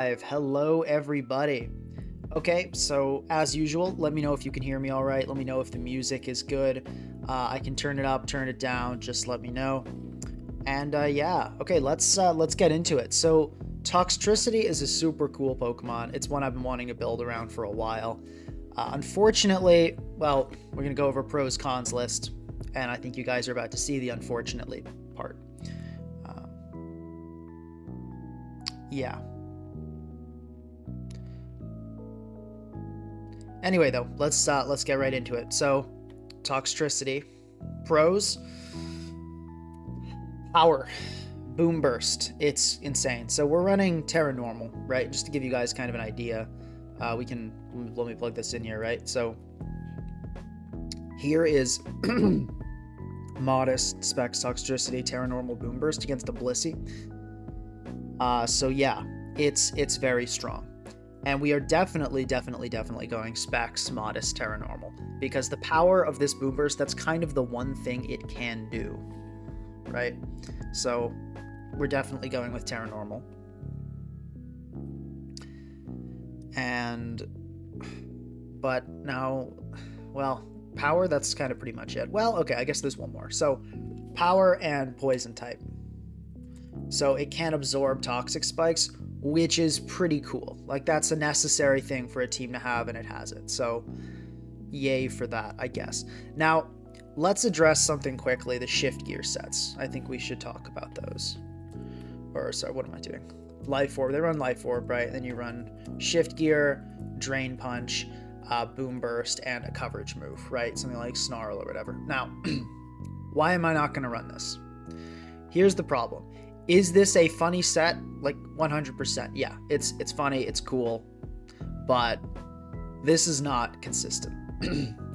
Hello, everybody. Okay, so as usual, let me know if you can hear me all right. Let me know if the music is good. I can turn it up, turn it down. Just let me know. And yeah, okay, let's get into it. So Toxtricity is a super cool Pokemon. It's one I've been wanting to build around for a while. Unfortunately, well, we're gonna go over pros cons list, and I think you guys are about to see the unfortunately part. Yeah. Anyway, though, let's get right into it. So, Toxtricity, pros, power, boom burst. It's insane. So we're running Terra Normal, right? Just to give you guys kind of an idea. Let me plug this in here, right? So here is modest specs Toxtricity Terra Normal boom burst against a Blissey. So yeah, it's very strong. And we are definitely going specs modest Terra Normal, because the power of this boom burst, that's kind of the one thing it can do, right? So we're definitely going with Terra Normal. But now, well, power, that's kind of pretty much it. Well, okay, I guess there's one more. So power and poison type. So it can absorb toxic spikes, which is pretty cool. Like, that's a necessary thing for a team to have, and it has it. So yay for that, I guess. Now, let's address something quickly, the shift gear sets. I think we should talk about those. Or, sorry, what am I doing? Life Orb. They run Life Orb, right? Then you run shift gear, drain punch, boom burst, and a coverage move, right? Something like snarl or whatever. Now, why am I not going to run this? Here's the problem. Is this a funny set? Like, 100%. Yeah, it's funny, it's cool, but this is not consistent.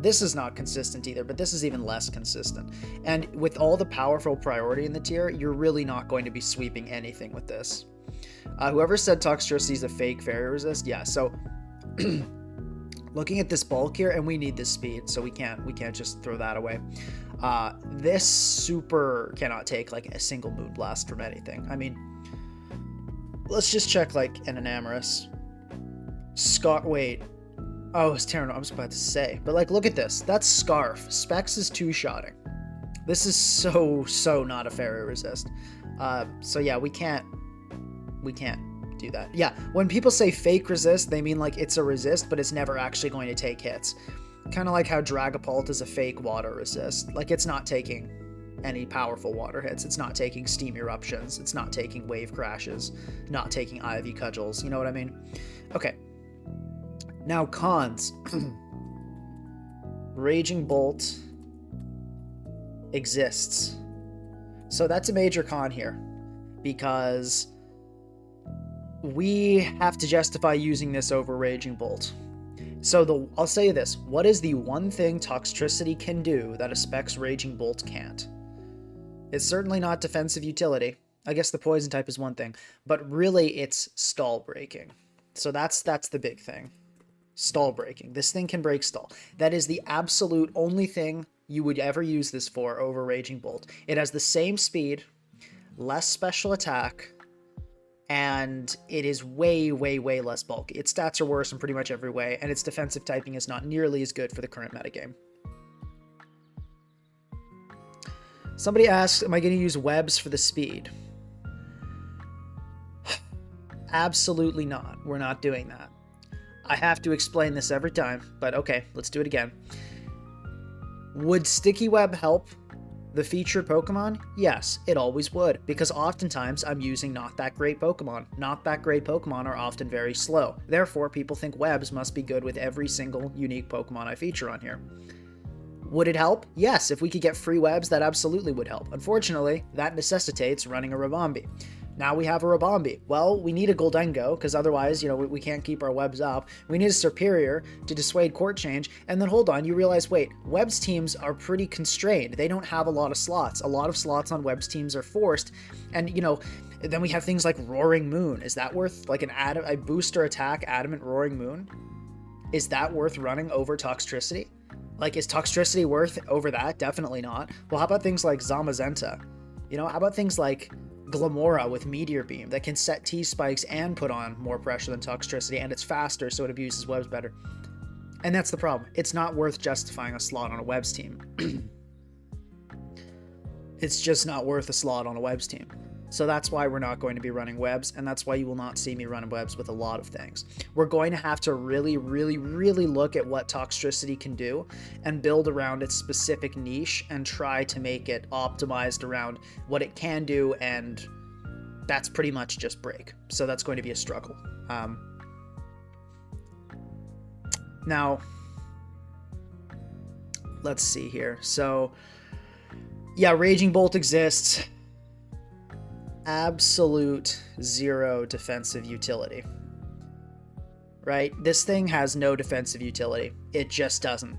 This is not consistent either, but this is even less consistent. And with all the powerful priority in the tier, you're really not going to be sweeping anything with this. Whoever said Toxtricity is a fake fairy resist, yeah, so looking at this bulk here, and we need this speed, so we can't just throw that away. This super cannot take like a single Moon Blast from anything. I mean, let's just check like an Enamorous. Wait. Oh, it's Terran. I was about to say. But like, look at this. That's Scarf. Specs is two-shotting. This is so not a fairy resist. So yeah, we can't do that. Yeah, when people say fake resist, they mean like it's a resist, but it's never actually going to take hits. Kind of like how Dragapult is a fake water resist. Like, it's not taking any powerful water hits. It's not taking steam eruptions. It's not taking wave crashes. Not taking Ivy cudgels. You know what I mean? Okay. Now, cons. Raging Bolt exists. So that's a major con here, because we have to justify using this over Raging Bolt. So I'll say this. What is the one thing Toxtricity can do that a Specs Raging Bolt can't? It's certainly not defensive utility. I guess the poison type is one thing, but really it's stall breaking. So that's the big thing. Stall breaking. This thing can break stall. That is the absolute only thing you would ever use this for over Raging Bolt. It has the same speed, less special attack, and it is way less bulky. Its stats are worse in pretty much every way, and its defensive typing is not nearly as good for the current metagame. Somebody asks, am I going to use webs for the speed? Absolutely not. We're not doing that. I have to explain this every time, but okay, let's do it again. Would Sticky Web help the featured Pokemon? Yes, it always would, because oftentimes I'm using not that great Pokemon. Not that great Pokemon are often very slow. Therefore, people think webs must be good with every single unique Pokemon I feature on here. Would it help? Yes, if we could get free webs, that absolutely would help. Unfortunately, that necessitates running a Ribombee. Now we have a Ribombee. Well, we need a Goldengo, because otherwise, you know, we can't keep our webs up. We need a Serperior to dissuade court change, and then hold on, you realize, wait, webs teams are pretty constrained. They don't have a lot of slots. A lot of slots on webs teams are forced, and, you know, then we have things like Roaring Moon. Is that worth, like, a booster attack Adamant Roaring Moon? Is that worth running over Toxtricity? Like, is Toxtricity worth over that? Definitely not. Well, how about things like Zamazenta? You know, how about things like Glamora with Meteor Beam that can set T-spikes and put on more pressure than Toxtricity, and it's faster, so it abuses webs better. And that's the problem. It's not worth justifying a slot on a webs team. It's just not worth a slot on a webs team. So that's why we're not going to be running webs, and that's why you will not see me running webs with a lot of things. We're going to have to really, really, really look at what Toxtricity can do and build around its specific niche and try to make it optimized around what it can do, and that's pretty much just break. So that's going to be a struggle. Now, let's see here. So, yeah, Raging Bolt exists. Absolute zero defensive utility. Right? This thing has no defensive utility. It just doesn't.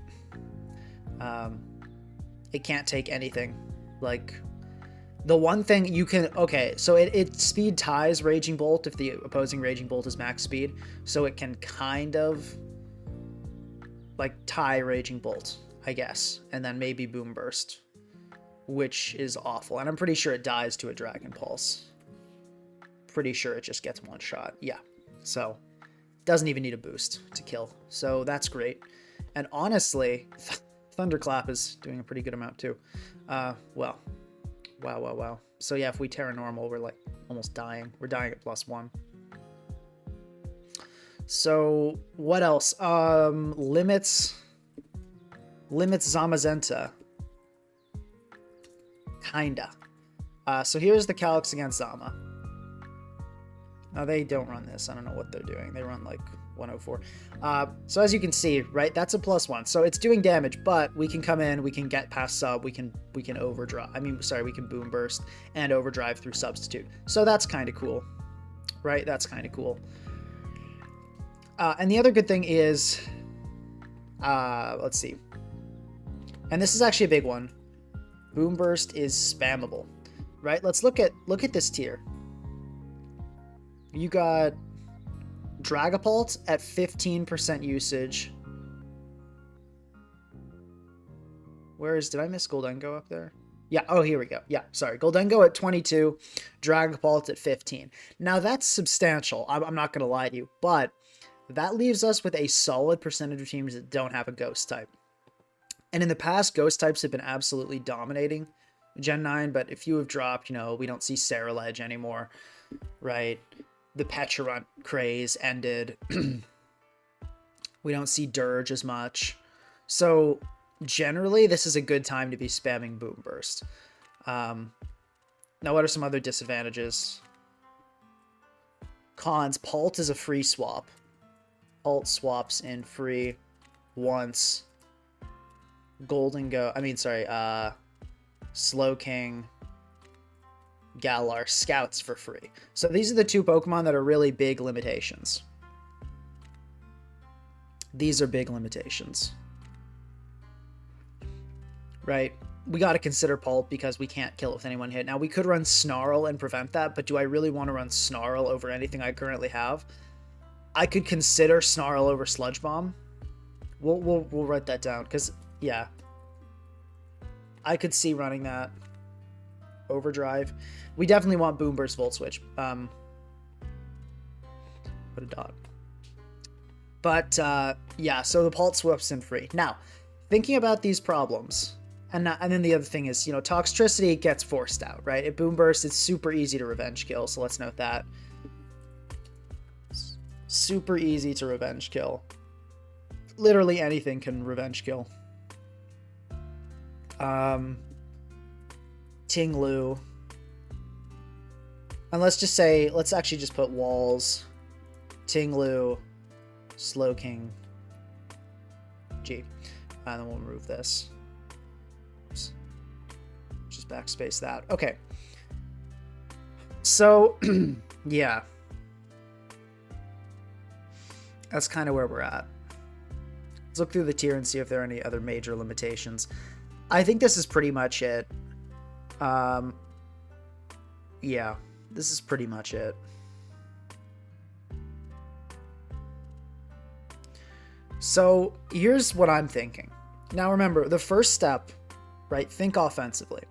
It can't take anything. Like, the one thing you can... Okay, so it speed ties Raging Bolt if the opposing Raging Bolt is max speed. So it can kind of, like, tie Raging Bolt, I guess. And then maybe Boom Burst, which is awful. And I'm pretty sure it dies to a Dragon Pulse. Pretty sure it just gets one shot. Yeah. So, doesn't even need a boost to kill. So, that's great. And honestly, Thunderclap is doing a pretty good amount too. Well. Wow. So, yeah, if we Terra Normal, we're like almost dying. We're dying at +1. So, what else? Limits Zamazenta. Kinda. So here's the Calyx against Zama. Now they don't run this. I don't know what they're doing. They run like 104. So as you can see, right, that's a +1. So it's doing damage, but we can come in, we can get past sub, we can overdrive. We can boom burst and overdrive through substitute. So that's kind of cool, right? That's kind of cool. And the other good thing is, let's see. And this is actually a big one. Boom Burst is spammable, right? Let's look at this tier. You got Dragapult at 15% usage. Did I miss Goldengo up there? Yeah, oh, here we go. Yeah, sorry. Goldengo at 22, Dragapult at 15. Now that's substantial. I'm not going to lie to you, but that leaves us with a solid percentage of teams that don't have a Ghost type. And in the past, Ghost types have been absolutely dominating Gen 9, but if you have dropped, we don't see Ceruledge anymore, right? The Pecharunt craze ended. We don't see Dirge as much. So, generally, this is a good time to be spamming Boom Burst. Now, what are some other disadvantages? Cons. Pult is a free swap. Pult swaps in free once. Slowking, Galar scouts for free. So these are the two Pokemon that are really big limitations. These are big limitations. Right? We got to consider Pult because we can't kill it with anyone hit. Now, we could run Snarl and prevent that, but do I really want to run Snarl over anything I currently have? I could consider Snarl over Sludge Bomb. We'll write that down, because... yeah, I could see running that. Overdrive. We definitely want Boom Burst Volt Switch. Put a dot. But, yeah, so the Pult swaps in free. Now, thinking about these problems, and then the other thing is, Toxtricity gets forced out, right? At Boom Burst, it's super easy to revenge kill, so let's note that. Super easy to revenge kill. Literally anything can revenge kill. Tinglu. And let's actually just put Walls, Tinglu, Slowking, G. And then we'll remove this. Oops. Just backspace that. Okay. So, yeah. That's kind of where we're at. Let's look through the tier and see if there are any other major limitations. I think this is pretty much it. Yeah, this is pretty much it. So here's what I'm thinking. Now remember, the first step, right? Think offensively.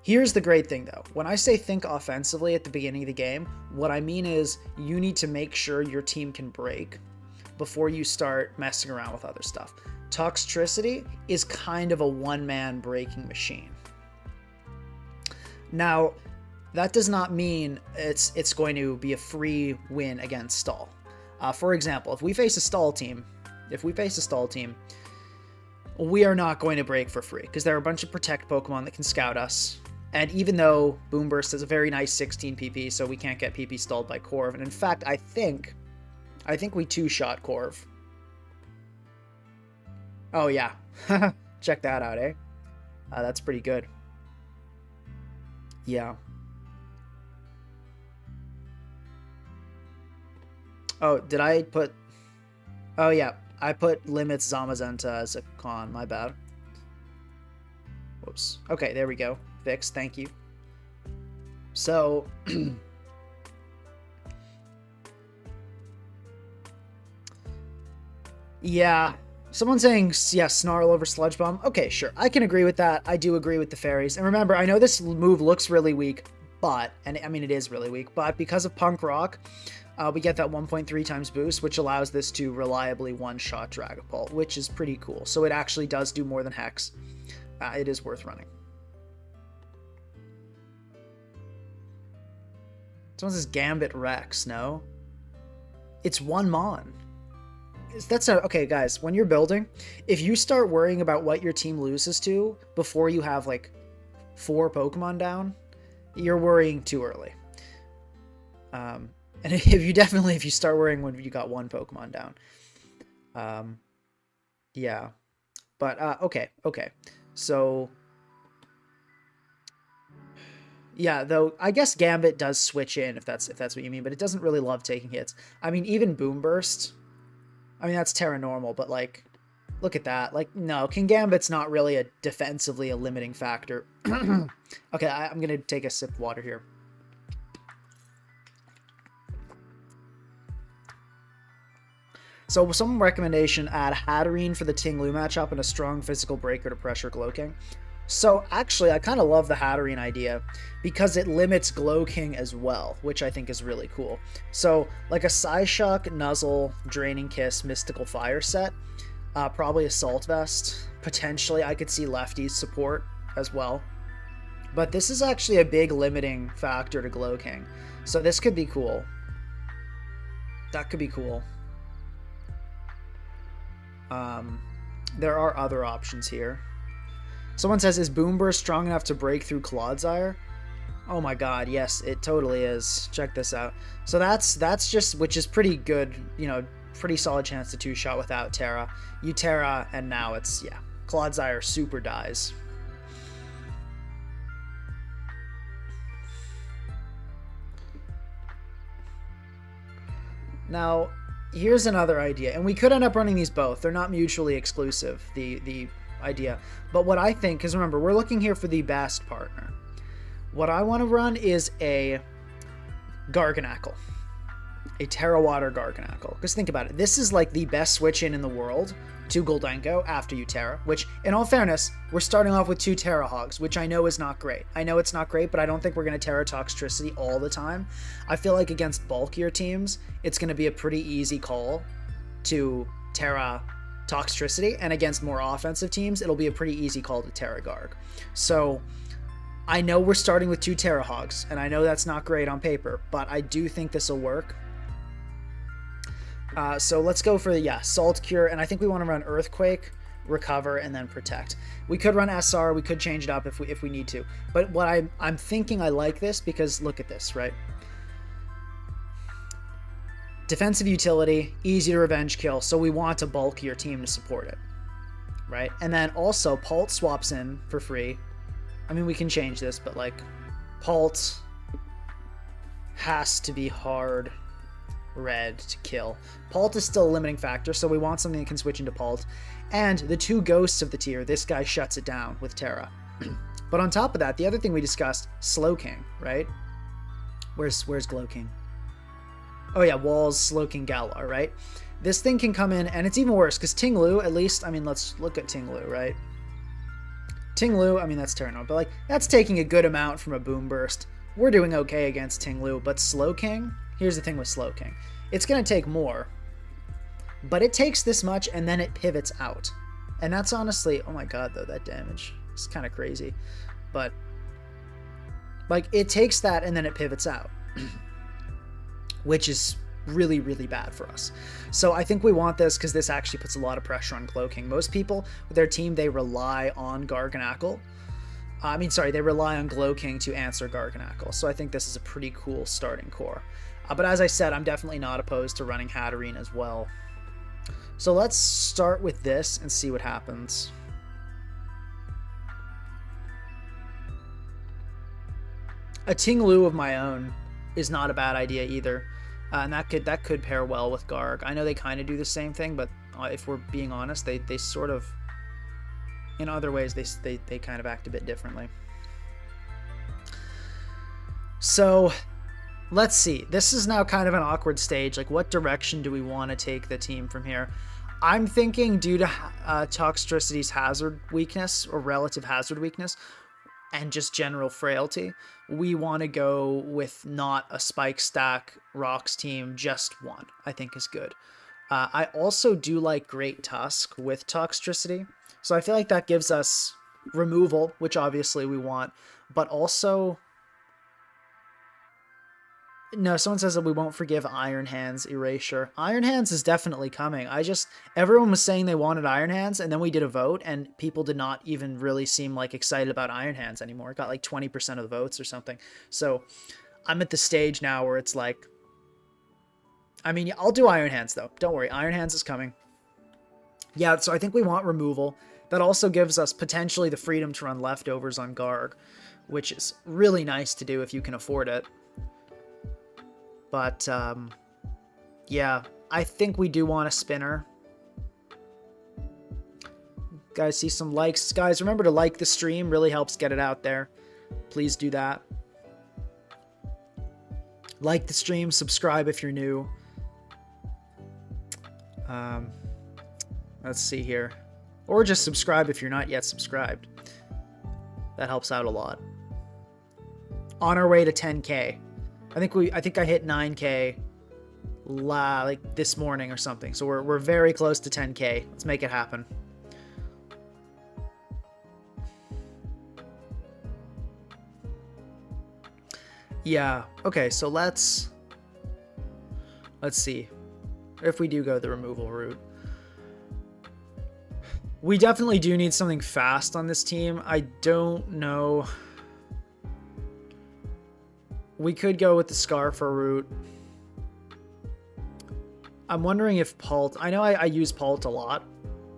Here's the great thing though. When I say think offensively at the beginning of the game, what I mean is you need to make sure your team can break before you start messing around with other stuff. Toxtricity is kind of a one-man breaking machine. Now, that does not mean it's going to be a free win against stall. For example, if we face a stall team, we are not going to break for free because there are a bunch of protect Pokemon that can scout us. And even though Boomburst has a very nice 16 PP, so we can't get PP stalled by Corv. And in fact, I think we two-shot Corv. Oh yeah, check that out, eh? That's pretty good. Yeah. Oh, did I put... Oh yeah, I put limits Zamazenta as a con, my bad. Whoops. Okay, there we go. Fixed, thank you. So... yeah. Someone's saying, yeah, Snarl over Sludge Bomb. Okay, sure. I can agree with that. I do agree with the fairies. And remember, I know this move looks really weak, but... And I mean, it is really weak, but because of Punk Rock... we get that 1.3 times boost, which allows this to reliably one-shot Dragapult, which is pretty cool. So it actually does do more than Hex. It is worth running. Someone says Gambit Rex, no? It's one Mon. That's not... Okay, guys, when you're building, if you start worrying about what your team loses to before you have, like, 4 Pokemon down, you're worrying too early. And if you start worrying when you got 1 Pokemon down. Yeah. But, okay. So, yeah, though, I guess Gambit does switch in, if that's what you mean, but it doesn't really love taking hits. I mean, even Boomburst, I mean, that's Terra Normal, but, like, look at that. Like, no, King Gambit's not really defensively a limiting factor. Okay, I'm gonna take a sip of water here. So some recommendation, add Hatterene for the Ting-Lu matchup and a strong physical breaker to pressure Glowking. So actually, I kind of love the Hatterene idea because it limits Glowking as well, which I think is really cool. So like a Psyshock, Nuzzle, Draining Kiss, Mystical Fire set, probably Assault Vest. Potentially, I could see Lefty's support as well. But this is actually a big limiting factor to Glowking. So this could be cool. That could be cool. There are other options here. Someone says, is Boomburst strong enough to break through Clodsire? Oh my god, yes, it totally is. Check this out. So that's just, which is pretty good, you know, pretty solid chance to two-shot without Terra. You Terra, and now it's, yeah, Clodsire super dies. Now, here's another idea, and we could end up running these both. They're not mutually exclusive, the idea. But what I think, because remember, we're looking here for the best partner. What I want to run is a Garganacl. A Terra Water Garganacl. Because think about it, this is like the best switch-in the world to Gholdengo after you Terra, which, in all fairness, we're starting off with 2 Terra Hogs, which I know is not great. I know it's not great, but I don't think we're going to Terra Toxtricity all the time. I feel like against bulkier teams, it's going to be a pretty easy call to Terra Toxtricity, and against more offensive teams, it'll be a pretty easy call to Terra Garg. So, I know we're starting with 2 Terra Hogs, and I know that's not great on paper, but I do think this will work. So let's go for, yeah, Salt Cure, and I think we want to run Earthquake, Recover, and then Protect. We could run SR, we could change it up if we need to. But what I'm thinking, I like this because look at this, right? Defensive utility, easy to revenge kill, so we want a bulkier team to support it, right? And then also, Pult swaps in for free. I mean, we can change this, but like, Pult has to be hard red to kill. Pult is still a limiting factor, so we want something that can switch into Pult. And the 2 ghosts of the tier, this guy shuts it down with Terra. But on top of that, the other thing we discussed, Slowking, right? Where's Glowking? Oh yeah, Walls, Slowking, Galar, right? This thing can come in, and it's even worse, because Ting-Lu, at least, I mean, let's look at Ting-Lu, right? Ting Lu, I mean, that's Terranor, but like, that's taking a good amount from a Boom Burst. We're doing okay against Ting Lu, but Slowking, here's the thing with Slowking. It's going to take more, but it takes this much and then it pivots out. And that's honestly, oh my god, though, that damage. It's kind of crazy. But, like, it takes that and then it pivots out, which is really, really bad for us. So I think we want this because this actually puts a lot of pressure on Cloaking. Most people with their team, they rely on Garganackle. They rely on Glowking to answer Garganackle. So I think this is a pretty cool starting core. But as I said, I'm definitely not opposed to running Hatterene as well. So let's start with this and see what happens. A Ting Lu of my own is not a bad idea either. And that could pair well with Garg. I know they kind of do the same thing, but if we're being honest, they sort of, in other ways, they kind of act a bit differently. So let's see. This is now kind of an awkward stage. Like, what direction do we want to take the team from here? I'm thinking due to Toxtricity's hazard weakness or relative hazard weakness and just general frailty, we want to go with not a Spike Stack Rocks team, just one, I think is good. I also do like Great Tusk with Toxtricity, so I feel like that gives us removal, which obviously we want, but also... No, someone says that we won't forgive Iron Hands Erasure. Iron Hands is definitely coming. Everyone was saying they wanted Iron Hands, and then we did a vote, and people did not even really seem like excited about Iron Hands anymore. It got like 20% of the votes or something. So I'm at the stage now where it's like, I mean, I'll do Iron Hands though. Don't worry, Iron Hands is coming. Yeah, so I think we want removal. That also gives us potentially the freedom to run leftovers on Garg, which is really nice to do if you can afford it. But, yeah, I think we do want a spinner. Guys, see some likes. Guys, remember to like the stream. Really helps get it out there. Please do that. Like the stream. Subscribe if you're new. Let's see here. Or just subscribe if you're not yet subscribed. That helps out a lot. On our way to 10K. I think I hit 9K like this morning or something. So we're very close to 10K. Let's make it happen. Yeah. Okay, so let's see if we do go the removal route. We definitely do need something fast on this team. I don't know. We could go with the Scarfer route. I'm wondering if Pult... I know I use Pult a lot,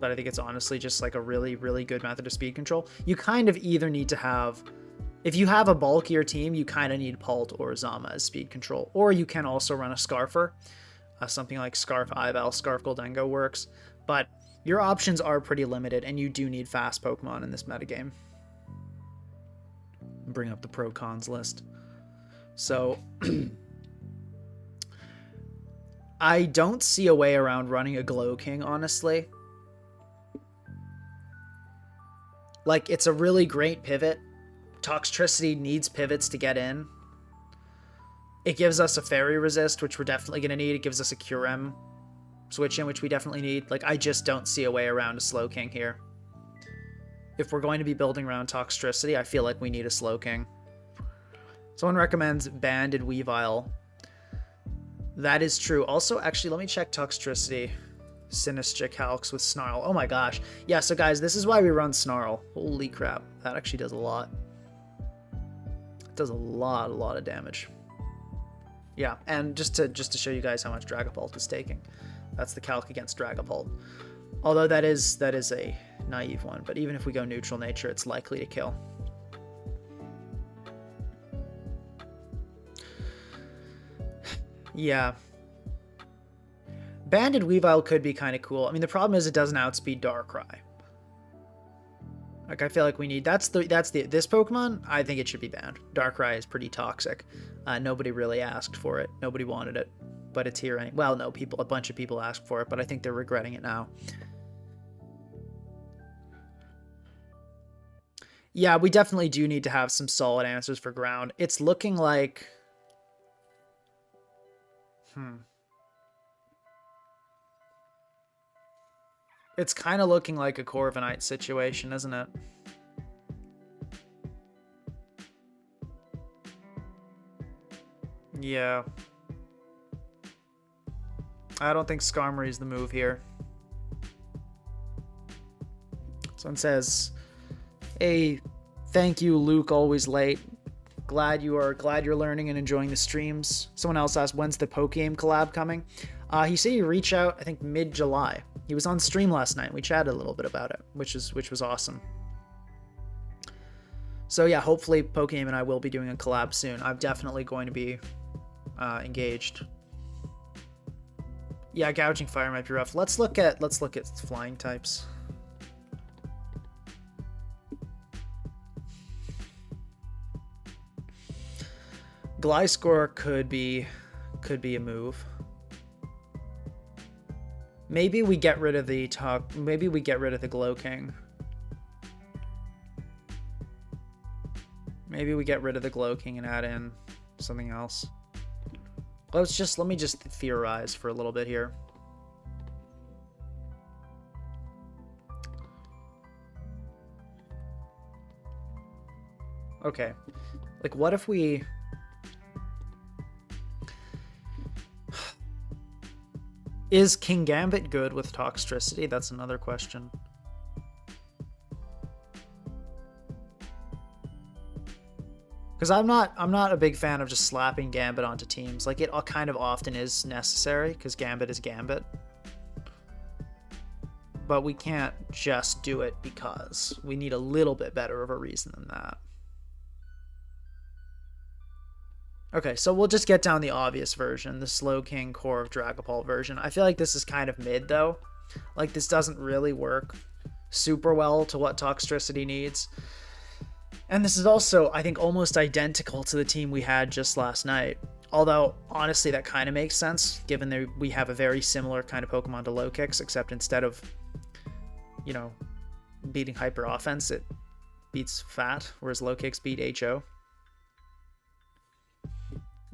but I think it's honestly just like a really, really good method of speed control. You kind of either need to have... If you have a bulkier team, you kind of need Pult or Zama as speed control. Or you can also run a Scarfer. Something like Scarf Ival, Scarf Goldengo works. But your options are pretty limited, and you do need fast Pokemon in this metagame. Bring up the pro-cons list. So, I don't see a way around running a Glowking, honestly. Like, it's a really great pivot. Toxtricity needs pivots to get in. It gives us a Fairy Resist, which we're definitely going to need. It gives us a Curem switch in, which we definitely need. Like, I just don't see a way around a Slowking here. If we're going to be building around Toxtricity, I feel like we need a Slowking. Someone recommends Banded Weavile. That is true. Also, actually, let me check Toxtricity. Sinistra Calx with Snarl. Oh my gosh. Yeah, so guys, this is why we run Snarl. Holy crap. That actually does a lot. It does a lot of damage. Yeah, and just to show you guys how much Dragapult is taking. That's the calc against Dragapult. Although that is a naive one, but even if we go neutral nature, it's likely to kill. Yeah. Banded Weavile could be kind of cool. I mean, the problem is it doesn't outspeed Darkrai. Like, I feel like we need... This Pokemon, I think it should be banned. Darkrai is pretty toxic. Nobody really asked for it. Nobody wanted it. But it's here. Well, no, a bunch of people asked for it, but I think they're regretting it now. Yeah, we definitely do need to have some solid answers for ground. It's looking like... It's kind of looking like a Corviknight situation, isn't it? Yeah. I don't think Skarmory is the move here. Someone says, "Hey, thank you, Luke, always late. Glad you're learning and enjoying the streams." Someone else asked, "When's the Pokegame collab coming?" He said he'd reach out, I think mid-July. He was on stream last night. We chatted a little bit about it, which was awesome. So yeah, hopefully Pokegame and I will be doing a collab soon. I'm definitely going to be engaged. Yeah, Gouging Fire might be rough. Let's look at flying types. Gliscor could be a move. Maybe we get rid of the Glowking. Maybe we get rid of the Glowking and add in something else. Let me just theorize for a little bit here. Okay. Like, what if we... Is King Gambit good with Toxtricity? That's another question. Because I'm not a big fan of just slapping Gambit onto teams. Like, it kind of often is necessary, because Gambit is Gambit. But we can't just do it because. We need a little bit better of a reason than that. Okay, so we'll just get down the obvious version, the Slowking Core of Dragapult version. I feel like this is kind of mid, though. Like, this doesn't really work super well to what Toxtricity needs. And this is also, I think, almost identical to the team we had just last night. Although, honestly, that kind of makes sense, given that we have a very similar kind of Pokemon to Low Kicks, except instead of, you know, beating Hyper Offense, it beats Fat, whereas Low Kicks beat HO.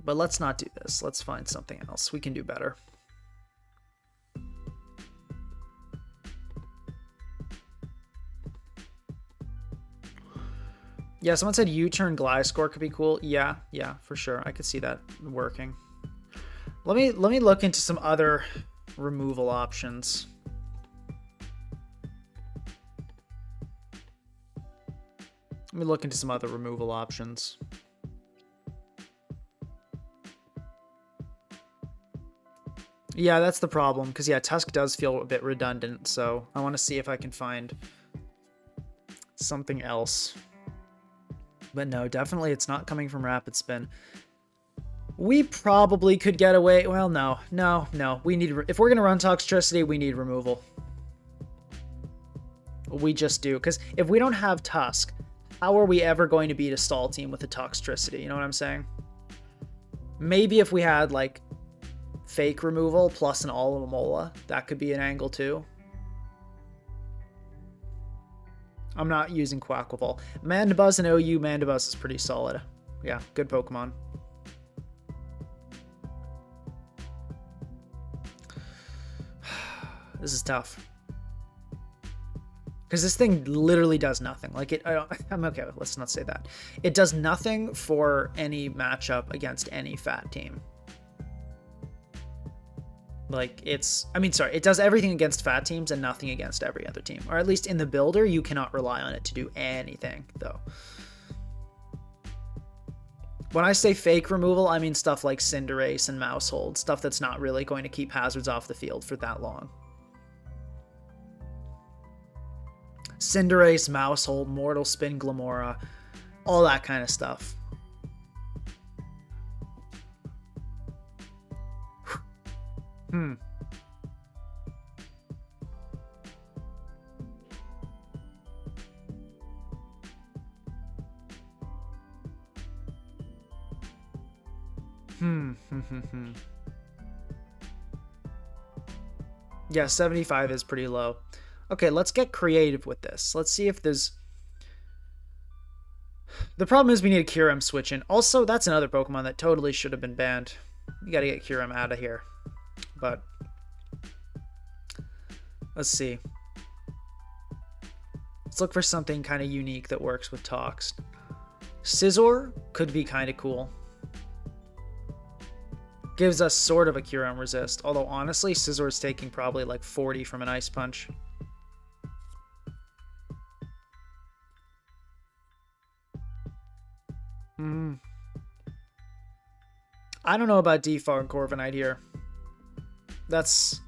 But let's not do this. Let's find something else. We can do better. Yeah, someone said U-turn Gliscor could be cool. Yeah, for sure. I could see that working. Let me look into some other removal options. Let me look into some other removal options. Yeah, that's the problem, because yeah, Tusk does feel a bit redundant, so I want to see if I can find something else. But no, definitely it's not coming from Rapid Spin. We probably could get away... Well, no. We need... If we're going to run Toxtricity, we need removal. We just do, because if we don't have Tusk, how are we ever going to beat a stall team with a Toxtricity? You know what I'm saying? Maybe if we had, like, fake removal plus an Alomola, that could be an angle too. I'm not using Quaquaval. Mandibuzz and OU, Mandibuzz is pretty solid. Yeah, good Pokemon. This is tough. Because this thing literally does nothing. Like, I'm okay, let's not say that. It does nothing for any matchup against any fat team. Like, it does everything against fat teams and nothing against every other team. Or at least in the builder, you cannot rely on it to do anything, though. When I say fake removal, I mean stuff like Cinderace and Mousehold. Stuff that's not really going to keep hazards off the field for that long. Cinderace, Mousehold, Mortal Spin, Glamora, all that kind of stuff. Yeah, 75 is pretty low. Okay, let's get creative with this. Let's see if there's... The problem is we need a Kyurem switch in. Also, that's another Pokemon that totally should have been banned. You gotta get Kyurem out of here. But let's see. Let's look for something kind of unique that works with Tox. Scizor could be kind of cool. Gives us sort of a Kyurem resist. Although, honestly, Scizor is taking probably like 40 from an Ice Punch. I don't know about Defog Corviknight here. That's...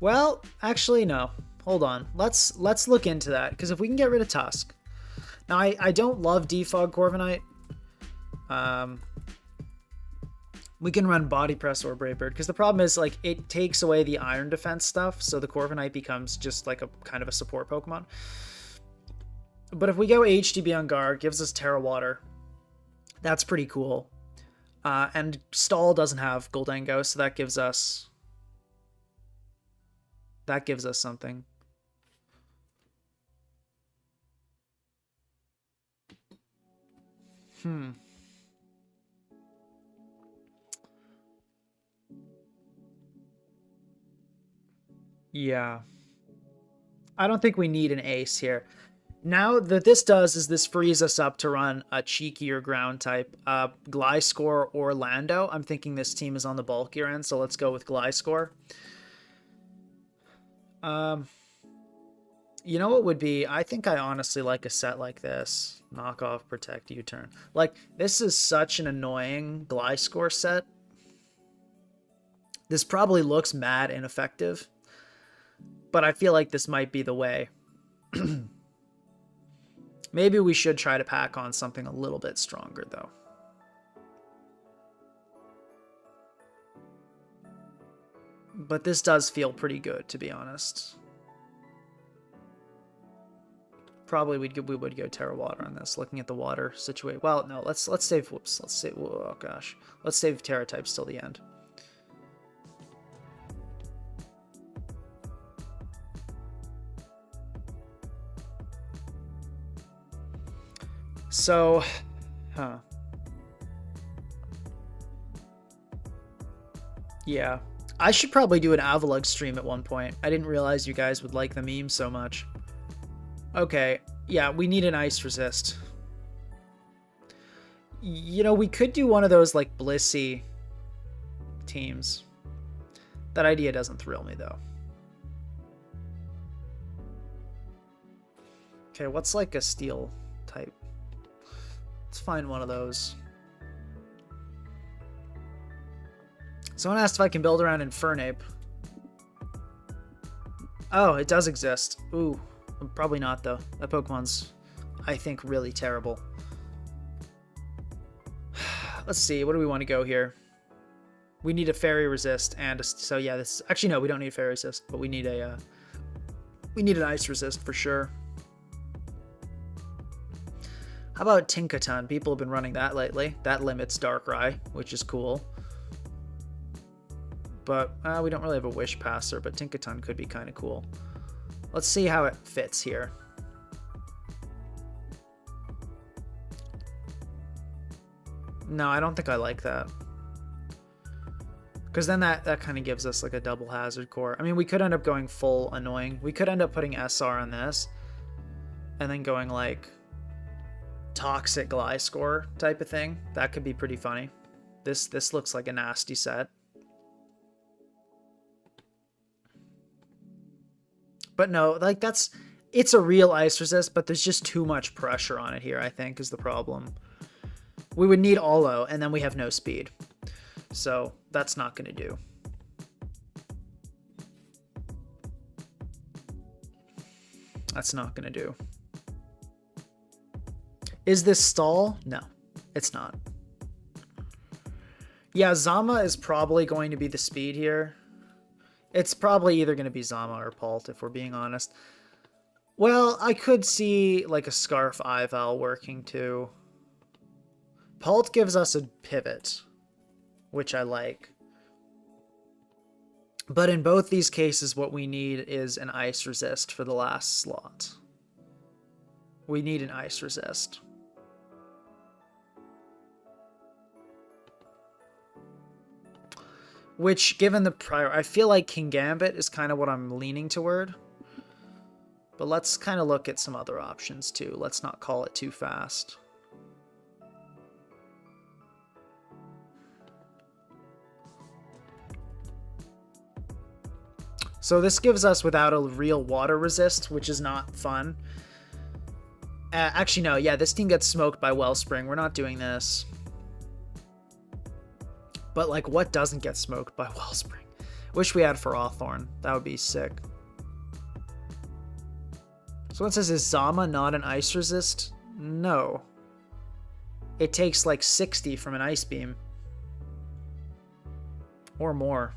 Well, actually, no. Hold on. Let's look into that. Because if we can get rid of Tusk... Now, I don't love Defog Corviknight. We can run Body Press or Brave Bird. Because the problem is, like, it takes away the Iron Defense stuff. So the Corviknight becomes just like a kind of a support Pokemon. But if we go HDB on guard, gives us Terra Water. That's pretty cool. And Stall doesn't have Goldengo, so that gives us something. Yeah. I don't think we need an ace here. Now that this does is this frees us up to run a cheekier ground type. Gliscor or Lando. I'm thinking this team is on the bulkier end, so let's go with Gliscor. You know what would be? I think I honestly like a set like this. Knock off, protect, U-turn. Like, this is such an annoying Gliscor set. This probably looks mad ineffective. But I feel like this might be the way. Maybe we should try to pack on something a little bit stronger, though. But this does feel pretty good, to be honest. Probably we would go Terra Water on this, looking at the water situation. Well, no, let's save. Whoops, let's save. Oh gosh, let's save Terra types till the end. So, yeah. I should probably do an Avalugg stream at one point. I didn't realize you guys would like the meme so much. Okay, yeah, we need an ice resist. You know, we could do one of those, like, Blissey teams. That idea doesn't thrill me, though. Okay, what's, like, a steel type? Let's find one of those. Someone asked if I can build around Infernape. Oh, it does exist. Ooh, probably not, though. That Pokemon's, I think, really terrible. Let's see, what do we want to go here? We need a Fairy Resist, and so yeah, this... Actually, no, we don't need a Fairy Resist, but we need a... we need an Ice Resist, for sure. How about Tinkaton? People have been running that lately. That limits Darkrai, which is cool. But we don't really have a Wish Passer, but Tinkaton could be kind of cool. Let's see how it fits here. No, I don't think I like that. Because then that kind of gives us like a double hazard core. I mean, we could end up going full annoying. We could end up putting SR on this. And then going like... Toxic Gliscor type of thing. That could be pretty funny. This looks like a nasty set. But no, like that's... It's a real ice resist, but there's just too much pressure on it here, I think, is the problem. We would need Olo, and then we have no speed. So, that's not going to do. That's not going to do. Is this stall? No, it's not. Yeah, Zama is probably going to be the speed here. It's probably either going to be Zama or Palt, if we're being honest. Well, I could see like a Scarf Ival working too. Palt gives us a pivot, which I like. But in both these cases, what we need is an ice resist for the last slot. We need an ice resist. Which, given the prior, I feel like King Gambit is kind of what I'm leaning toward. But let's kind of look at some other options too. Let's not call it too fast. So this gives us without a real water resist, which is not fun. Actually, no. Yeah, this team gets smoked by Wellspring. We're not doing this. But, like, what doesn't get smoked by Wellspring? Wish we had for Hawthorne. That would be sick. So it says, is Zama not an ice resist? No. It takes, like, 60 from an ice beam. Or more.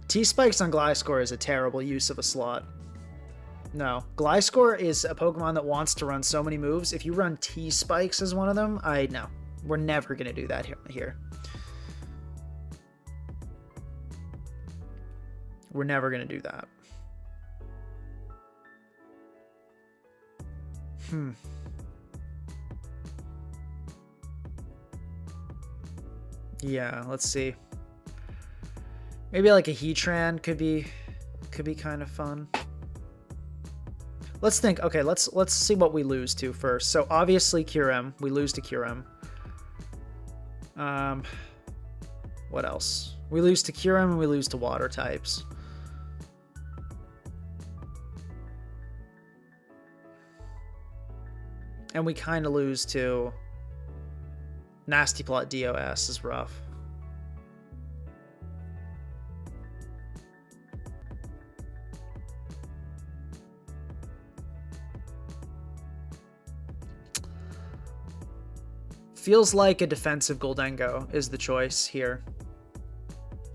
T-Spikes on Gliscor is a terrible use of a slot. No. Gliscor is a Pokemon that wants to run so many moves. If you run T-Spikes as one of them, no. We're never going to do that here. We're never going to do that. Yeah, let's see. Maybe like a Heatran could be kind of fun. Let's think. Okay, let's see what we lose to first. So obviously Kyurem, we lose to Kyurem. What else? We lose to Kyurem and we lose to water types. And we kind of lose to Nasty Plot DOS is rough. Feels like a defensive Goldengo is the choice here.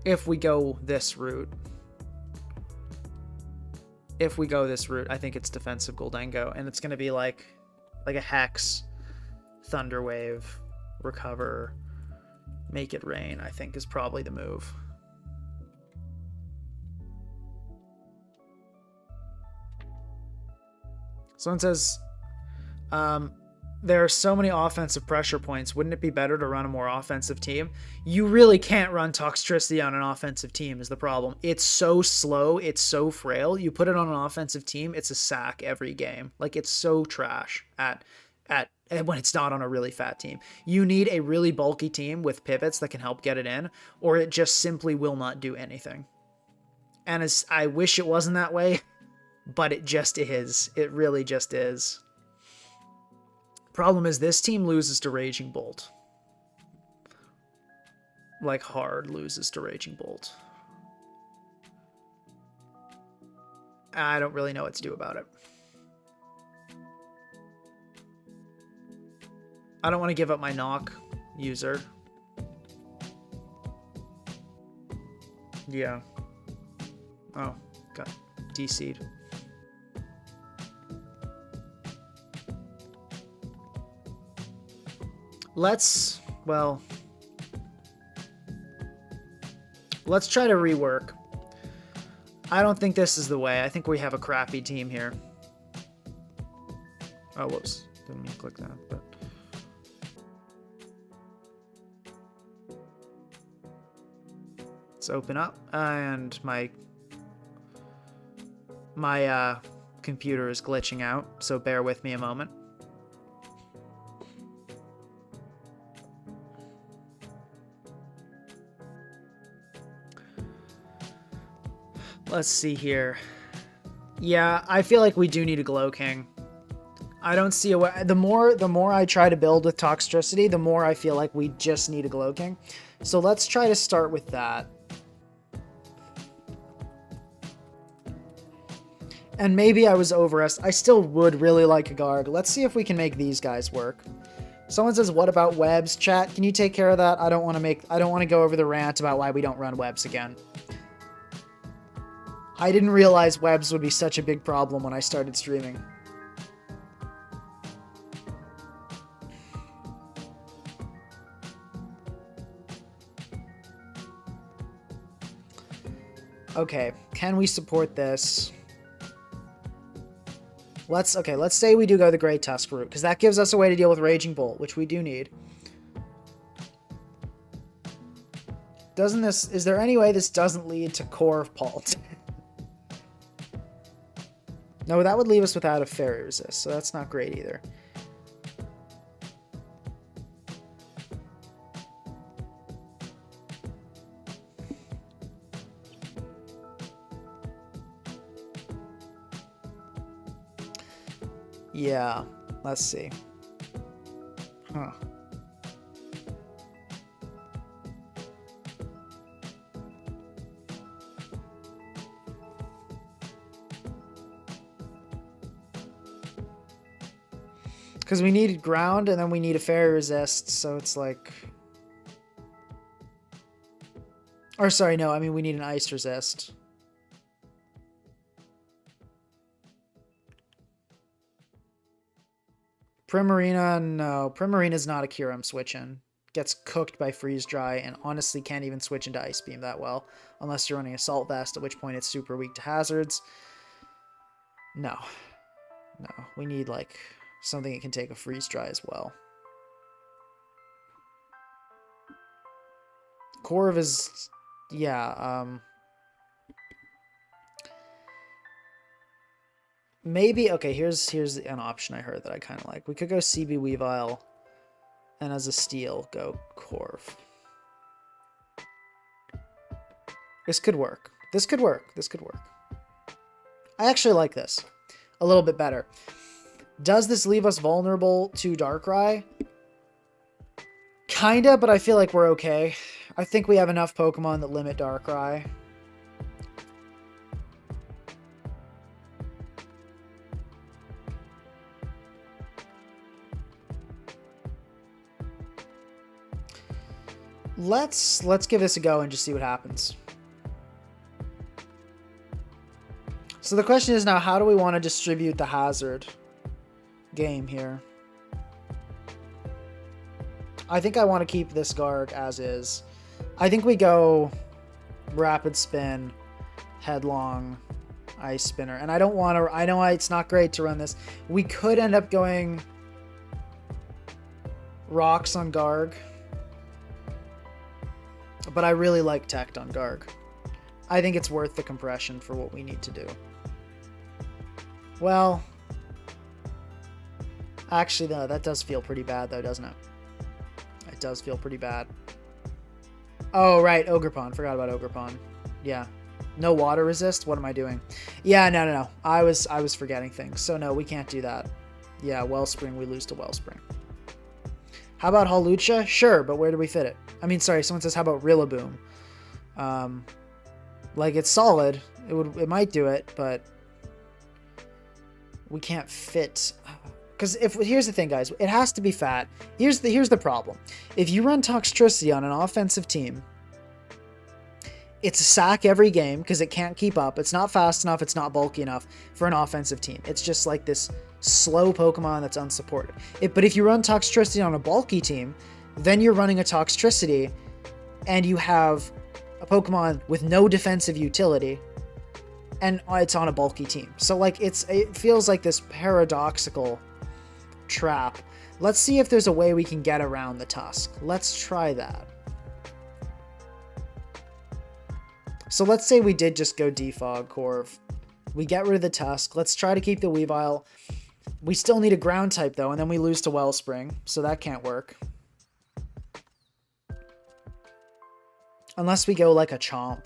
If we go this route. If we go this route, I think it's defensive Goldengo. And it's going to be like a Hex, Thunder Wave, Recover, Make It Rain, I think is probably the move. Someone says, there are so many offensive pressure points. Wouldn't it be better to run a more offensive team? You really can't run Toxtricity on an offensive team is the problem. It's so slow. It's so frail. You put it on an offensive team, it's a sack every game. Like, it's so trash when it's not on a really fat team. You need a really bulky team with pivots that can help get it in, or it just simply will not do anything. And I wish it wasn't that way, but it just is. It really just is. Problem is this team loses to Raging Bolt. Like, hard loses to Raging Bolt. I don't really know what to do about it. I don't want to give up my knock user. Yeah. Oh, got DC'd. Let's try to rework. I don't think this is the way. I think we have a crappy team here. Oh, whoops. Didn't mean to click that, but... Let's open up, and my computer is glitching out, so bear with me a moment. Let's see here. Yeah, I feel like we do need a Glow King. I don't see a way. The more I try to build with Toxtricity, the more I feel like we just need a Glow King. So let's try to start with that. And maybe I was overestimating. I still would really like a Garg. Let's see if we can make these guys work. Someone says, "What about webs?" Chat, can you take care of that? I don't want to go over the rant about why we don't run webs again. I didn't realize webs would be such a big problem when I started streaming. Okay, can we support this? Let's say we do go the Great Tusk route, because that gives us a way to deal with Raging Bolt, which we do need. Is there any way this doesn't lead to Core of Pult? No, that would leave us without a Fairy Resist, so that's not great either. Yeah, let's see. Huh. Because we need ground and then we need a Fairy Resist, so it's like... Or sorry, no, I mean we need an Ice Resist. Primarina, no. Primarina's not a cure I'm switching. Gets cooked by Freeze Dry and honestly can't even switch into Ice Beam that well. Unless you're running Assault Vest, at which point it's super weak to hazards. No. No, we need like something that can take a Freeze Dry as well. Corv is... Yeah, maybe, okay, here's an option I heard that I kind of like. We could go CB Weavile, and as a steal, go Corv. This could work. This could work. This could work. I actually like this a little bit better. Does this leave us vulnerable to Darkrai? Kinda, but I feel like we're okay. I think we have enough Pokemon that limit Darkrai. Let's give this a go and just see what happens. So the question is now, how do we want to distribute the hazard game here? I think I want to keep this Garg as is. I think we go Rapid Spin, Headlong, Ice Spinner. And I don't want to... I know it's not great to run this. We could end up going Rocks on Garg. But I really like Tect on Garg. I think it's worth the compression for what we need to do. Well... Actually, no, that does feel pretty bad, though, doesn't it? It does feel pretty bad. Oh, right, Ogerpon. Forgot about Ogerpon. Yeah. No water resist? What am I doing? Yeah, no. I was forgetting things. So, no, we can't do that. Yeah, Wellspring, we lose to Wellspring. How about Hawlucha? Sure, but where do we fit it? I mean, sorry, someone says, how about Rillaboom? Like, it's solid. It might do it, but we can't fit... Because here's the thing, guys, it has to be fat. Here's the problem. If you run Toxtricity on an offensive team, it's a sack every game because it can't keep up. It's not fast enough. It's not bulky enough for an offensive team. It's just like this slow Pokemon that's unsupported. But if you run Toxtricity on a bulky team, then you're running a Toxtricity, and you have a Pokemon with no defensive utility, and it's on a bulky team. So like it feels like this paradoxical trap. Let's see if there's a way we can get around the Tusk. Let's try that. So let's say we did just go Defog Corv. We get rid of the Tusk. Let's try to keep the Weavile. We still need a ground type though, and then we lose to Wellspring, so that can't work. Unless we go like a Chomp.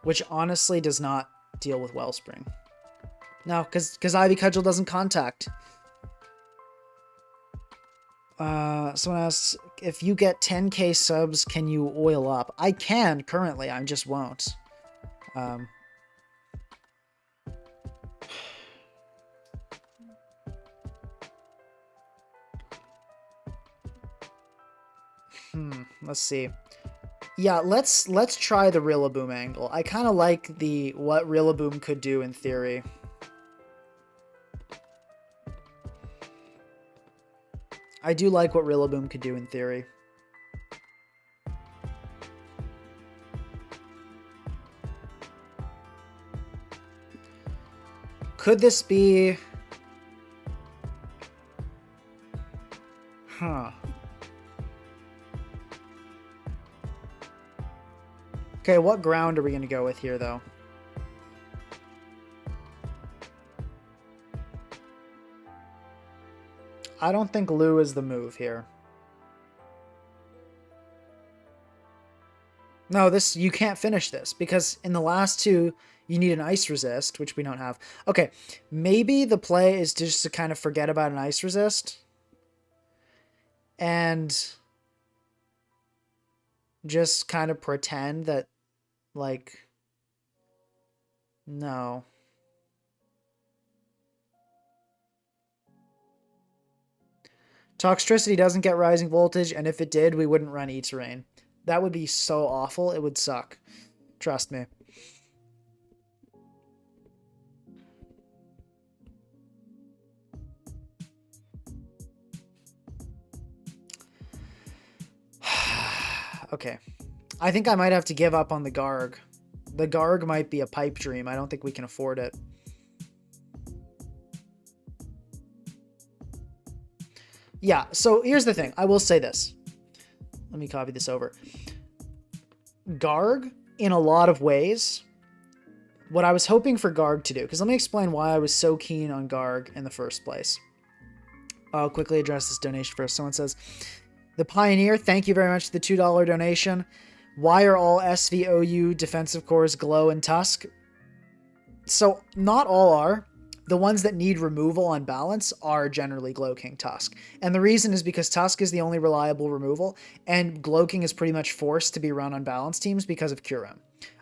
Which honestly does not deal with Wellspring. No, because Ivy Cudgel doesn't contact. Someone asks, if you get 10k subs, can you oil up? I can currently, I just won't. Let's see. Yeah, let's try the Rillaboom angle. I kind of like what Rillaboom could do in theory. I do like what Rillaboom could do in theory. Could this be... Huh. Okay, what ground are we going to go with here, though? I don't think Lou is the move here. No, this, you can't finish this because in the last two, you need an ice resist, which we don't have. Okay, maybe the play is just to kind of forget about an ice resist and just kind of pretend that, like, no. Toxtricity doesn't get rising voltage, and if it did, we wouldn't run E-Terrain. That would be so awful. It would suck. Trust me. Okay. I think I might have to give up on the Garg. The Garg might be a pipe dream. I don't think we can afford it. Yeah, so here's the thing. I will say this. Let me copy this over. Garg, in a lot of ways, what I was hoping for Garg to do, because let me explain why I was so keen on Garg in the first place. I'll quickly address this donation first. Someone says, The Pioneer, thank you very much for the $2 donation. Why are all SVOU defensive cores glow and tusk? So not all are. The ones that need removal on balance are generally Glow King Tusk. And the reason is because Tusk is the only reliable removal, and Glow King is pretty much forced to be run on balance teams because of Curem.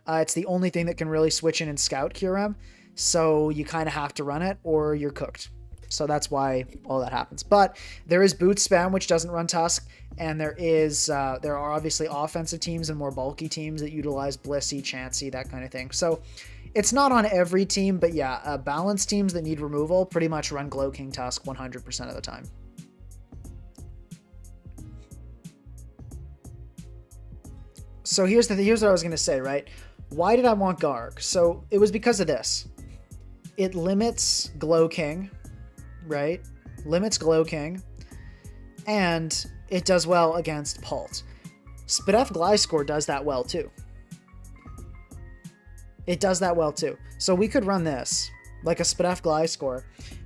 It's the only thing that can really switch in and scout Curem, so you kind of have to run it or you're cooked. So that's why all that happens. But there is Boot Spam, which doesn't run Tusk, and there are obviously offensive teams and more bulky teams that utilize Blissey, Chansey, that kind of thing. So it's not on every team, but yeah, balanced teams that need removal pretty much run Glow King Tusk 100% of the time. So here's what I was going to say, right? Why did I want Garg? So it was because of this. It limits Glow King, right? Limits Glow King, and it does well against Pult. Spadef Gliscor does that well too. It does that well too. So we could run this, like a Spadef Gliscor,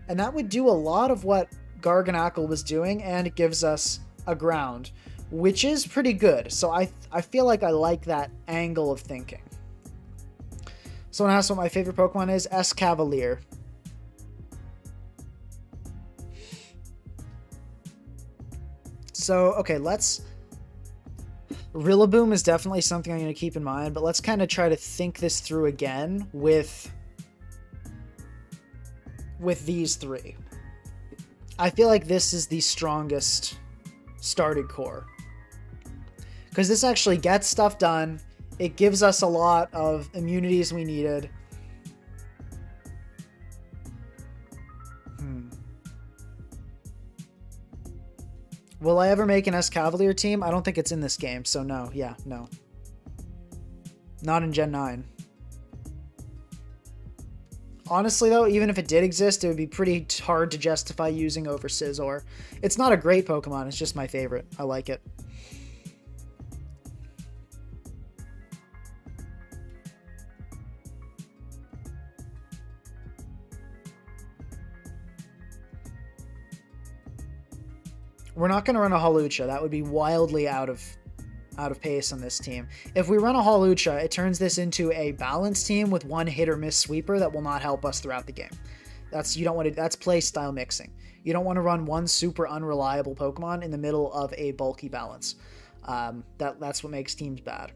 and that would do a lot of what Garganackle was doing, and it gives us a ground, which is pretty good. So I feel like I like that angle of thinking. Someone asked what my favorite Pokemon is. Escavalier. So, okay, Rillaboom is definitely something I'm going to keep in mind, but let's kind of try to think this through again with these three. I feel like this is the strongest started core, because this actually gets stuff done. It gives us a lot of immunities we needed. Will I ever make an Escavalier team? I don't think it's in this game, so no. Yeah, no. Not in Gen 9. Honestly, though, even if it did exist, it would be pretty hard to justify using over Scizor. It's not a great Pokemon, it's just my favorite. I like it. We're not going to run a Hawlucha. That would be wildly out of pace on this team. If we run a Hawlucha, it turns this into a balanced team with one hit or miss sweeper that will not help us throughout the game. That's play style mixing. You don't want to run one super unreliable Pokemon in the middle of a bulky balance. That's what makes teams bad.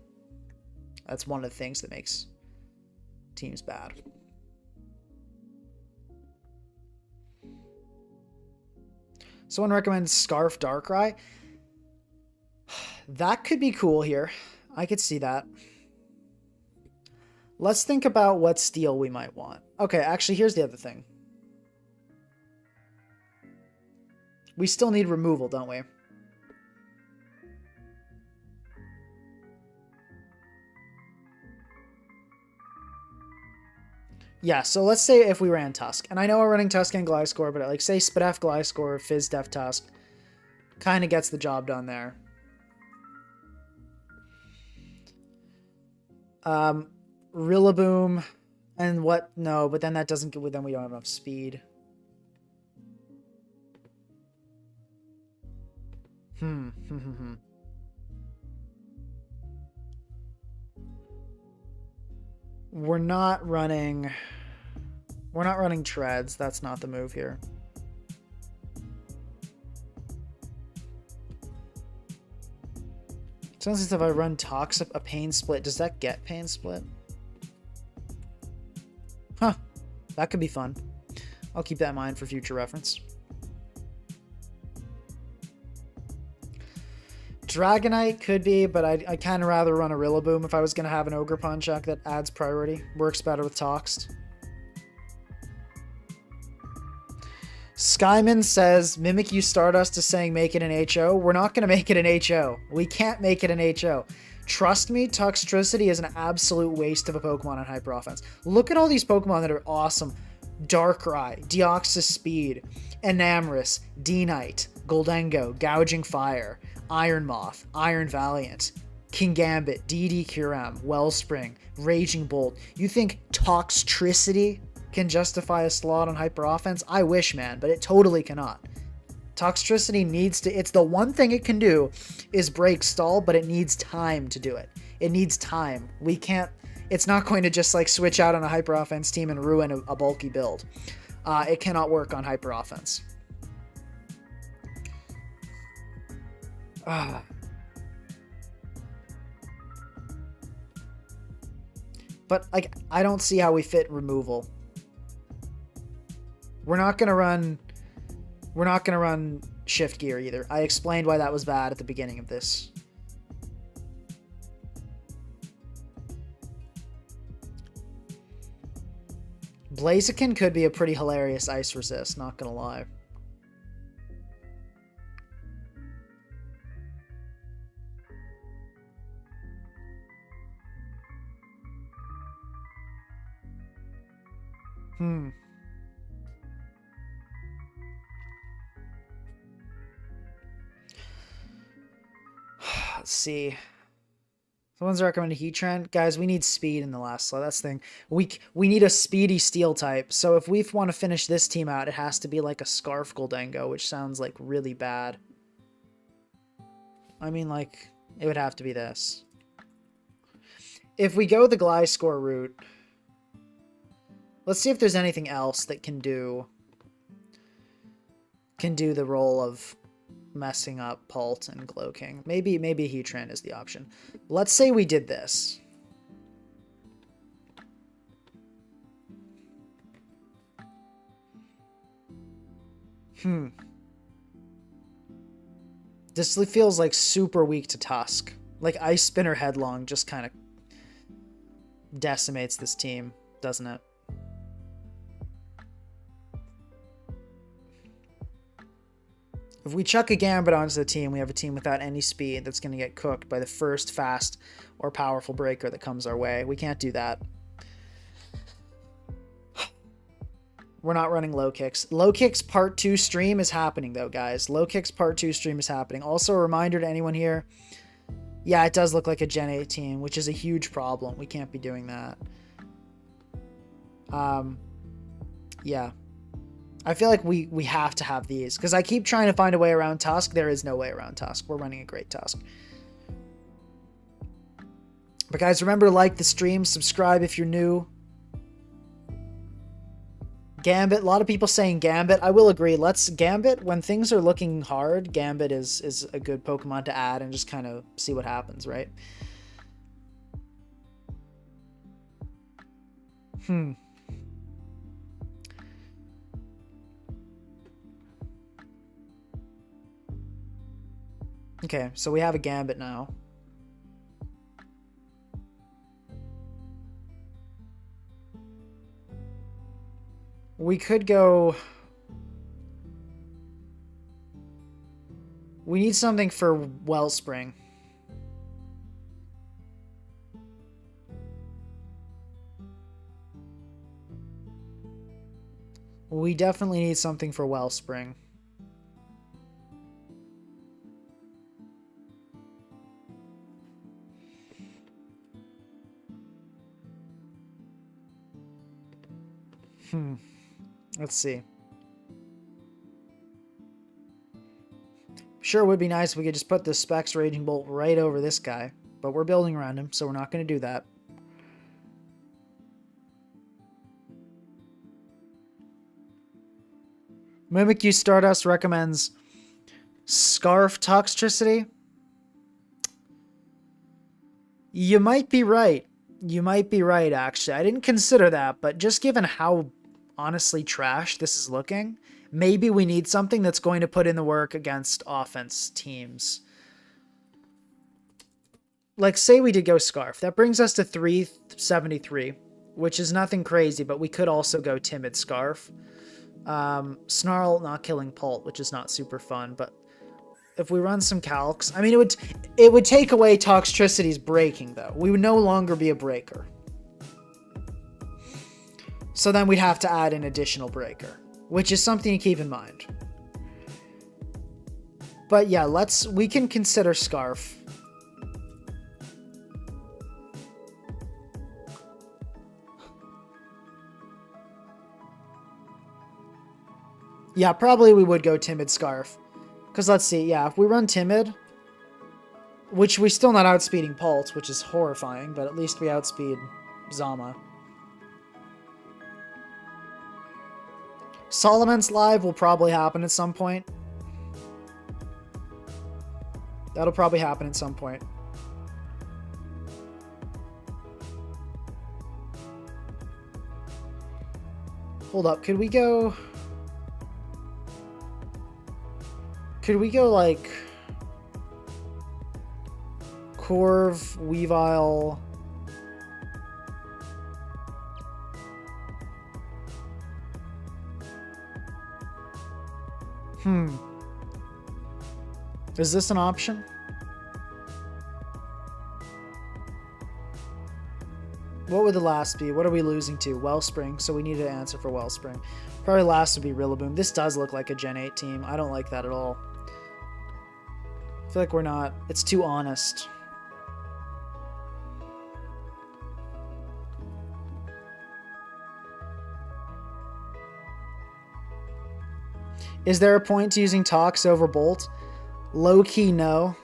That's one of the things that makes teams bad. Someone recommends Scarf Darkrai. That could be cool here. I could see that. Let's think about what steel we might want. Okay, actually, here's the other thing. We still need removal, don't we? Yeah, so let's say if we ran Tusk, and I know we're running Tusk and Gliscor, but like say Spadef Gliscor, Fizz Def Tusk, kind of gets the job done there. Rillaboom, and what? No, but then that doesn't get. Then we don't have enough speed. We're not running treads. That's not the move here. Since if I run Tox, a Pain Split, does that get Pain Split? Huh. That could be fun. I'll keep that in mind for future reference. Dragonite could be, but I'd kind of rather run a Rillaboom if I was going to have an Ogre Punchak that adds priority. Works better with Toxed. Skyman says, Mimikyu Stardust is saying make it an HO. We're not going to make it an HO. We can't make it an HO. Trust me, Toxtricity is an absolute waste of a Pokemon on Hyper Offense. Look at all these Pokemon that are awesome. Darkrai, Deoxys Speed, Enamorus, D-Knight, Goldengo, Gouging Fire, Iron Moth, Iron Valiant, Kingambit, DD Kyurem, Wellspring, Raging Bolt. You think Toxtricity can justify a slot on Hyper Offense? I wish, man, but it totally cannot. Toxtricity needs to... It's the one thing it can do is break Stall, but it needs time to do it. It needs time. We can't... It's not going to just like switch out on a Hyper Offense team and ruin a bulky build. It cannot work on Hyper Offense. But like, I don't see how we fit removal. We're not gonna run Shift Gear either. I explained why that was bad at the beginning of this. Blaziken could be a pretty hilarious ice resist, not gonna lie. Let's see. Someone's recommended Heatran. Guys, we need speed in the last slot. That's the thing. We need a speedy steel type. So if we want to finish this team out, it has to be like a Scarf Goldengo, which sounds like really bad. I mean, like, it would have to be this. If we go the Gliscor route, let's see if there's anything else that can do the role of messing up Pult and Glowking. Maybe Heatran is the option. Let's say we did this. This feels like super weak to Tusk. Like Ice Spin or Headlong just kind of decimates this team, doesn't it? If we chuck a Gambit onto the team, we have a team without any speed that's going to get cooked by the first fast or powerful breaker that comes our way. We can't do that. We're not running Low Kicks. Low Kicks Part 2 stream is happening, though, guys. Low Kicks Part 2 stream is happening. Also, a reminder to anyone here, yeah, it does look like a Gen 8 team, which is a huge problem. We can't be doing that. Yeah. I feel like we have to have these, because I keep trying to find a way around Tusk. There is no way around Tusk. We're running a great Tusk. But guys, remember to like the stream, subscribe if you're new. Gambit, a lot of people saying Gambit. I will agree. Let's Gambit, when things are looking hard, Gambit is a good Pokemon to add and just kind of see what happens, right? Okay, so we have a Gambit now. We could go... We need something for Wellspring. We definitely need something for Wellspring. Let's see. Sure would be nice if we could just put the Specs Raging Bolt right over this guy, but we're building around him, so we're not going to do that. Mimikyu Stardust recommends Scarf Toxtricity. You might be right. You might be right, actually. I didn't consider that, but just given how honestly trash this is looking, maybe we need something that's going to put in the work against offense teams. Like, say we did go Scarf. That brings us to 373, which is nothing crazy, but we could also go Timid Scarf. Snarl not killing Pult, which is not super fun, but if we run some calcs, I mean, it would take away Toxtricity's breaking, though. We would no longer be a breaker. So then we'd have to add an additional breaker, which is something to keep in mind. But yeah, we can consider Scarf. Yeah, probably we would go Timid Scarf. Because let's see, yeah, if we run Timid, which we're still not outspeeding Pulse, which is horrifying, but at least we outspeed Zama. Solomon's Live will probably happen at some point. That'll probably happen at some point. Hold up, could we go like Corv, Weavile, is this an option? What would the last be? What are we losing to? Wellspring, so we need an answer for Wellspring. Probably last would be Rillaboom. This does look like a Gen 8 team. I don't like that at all. I feel like we're not. It's too honest. Is there a point to using Tox over Bolt? Low-key, no.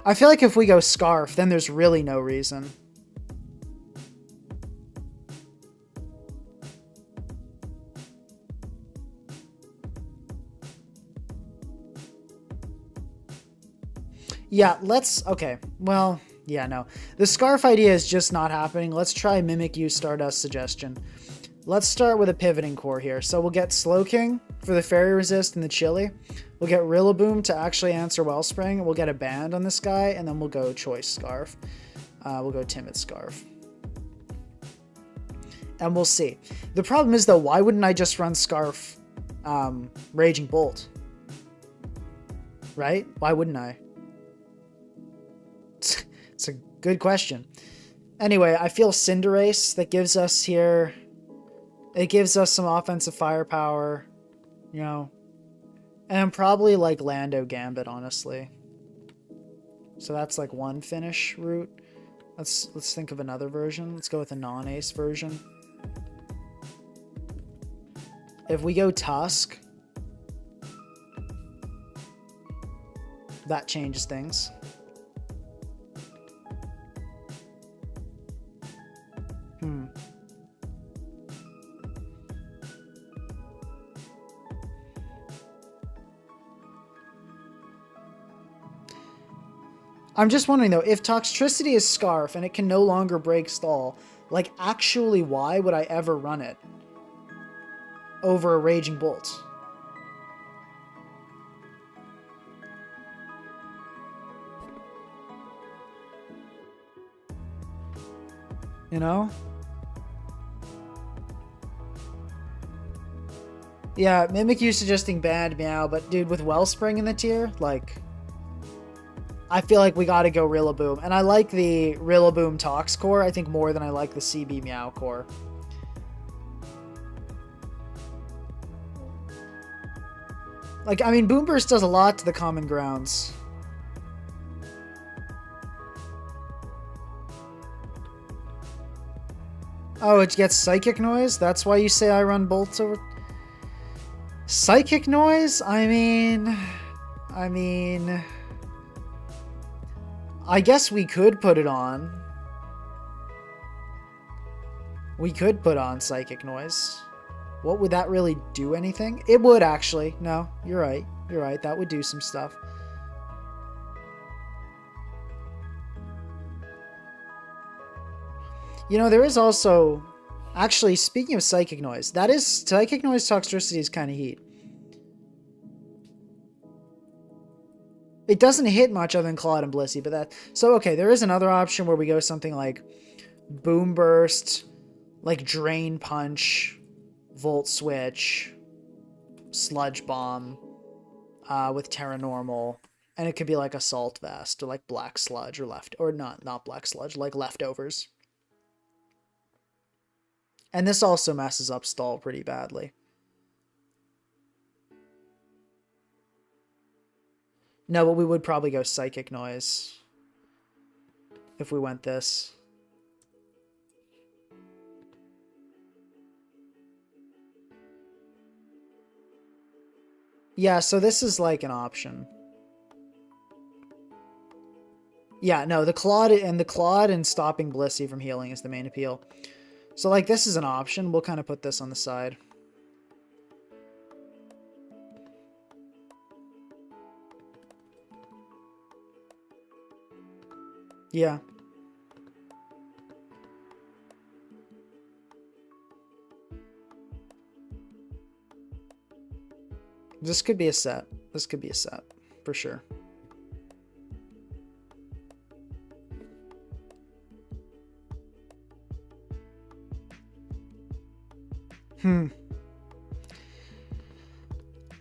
I feel like if we go Scarf, then there's really no reason. Yeah, okay. Well, yeah, no. The Scarf idea is just not happening. Let's try Mimikyu Stardust suggestion. Let's start with a pivoting core here. So we'll get Slowking for the Fairy Resist and the Chili. We'll get Rillaboom to actually answer Wellspring. We'll get a Band on this guy, and then we'll go Choice Scarf. We'll go Timid Scarf. And we'll see. The problem is, though, why wouldn't I just run Scarf Raging Bolt? Right? Why wouldn't I? It's a good question. Anyway, I feel Cinderace that gives us here... It gives us some offensive firepower, you know. And probably like Lando Gambit, honestly. So that's like one finish route. Let's think of another version. Let's go with a non-ace version. If we go Tusk, that changes things. I'm just wondering, though, if Toxtricity is Scarf and it can no longer break Stall, like, actually, why would I ever run it over a Raging Bolt? You know? Yeah, Mimikyu suggesting Band Meow, but dude, with Wellspring in the tier, like... I feel like we gotta go Rillaboom. And I like the Rillaboom Tox core, I think, more than I like the CB Meow core. Like, I mean, Boom Burst does a lot to the common grounds. Oh, it gets Psychic Noise? That's why you say I run bolts over... Psychic Noise? I mean... I guess we could put it on. We could put on Psychic Noise. What would that really do anything? It would, actually. No, you're right. You're right. That would do some stuff. You know, there is also... Actually, speaking of Psychic Noise, that is... Psychic Noise Toxtricity is kind of heat. It doesn't hit much other than Claude and Blissey, but that... So, okay, there is another option where we go something like Boom Burst, like Drain Punch, Volt Switch, Sludge Bomb, with Terra Normal, and it could be like Assault Vest, or like Black Sludge, or not Black Sludge, like Leftovers. And this also messes up Stall pretty badly. No, but we would probably go Psychic Noise if we went this. Yeah, so this is like an option. Yeah, no, the Claude and stopping Blissey from healing is the main appeal. So, like, this is an option. We'll kind of put this on the side. Yeah. This could be a set. This could be a set, for sure.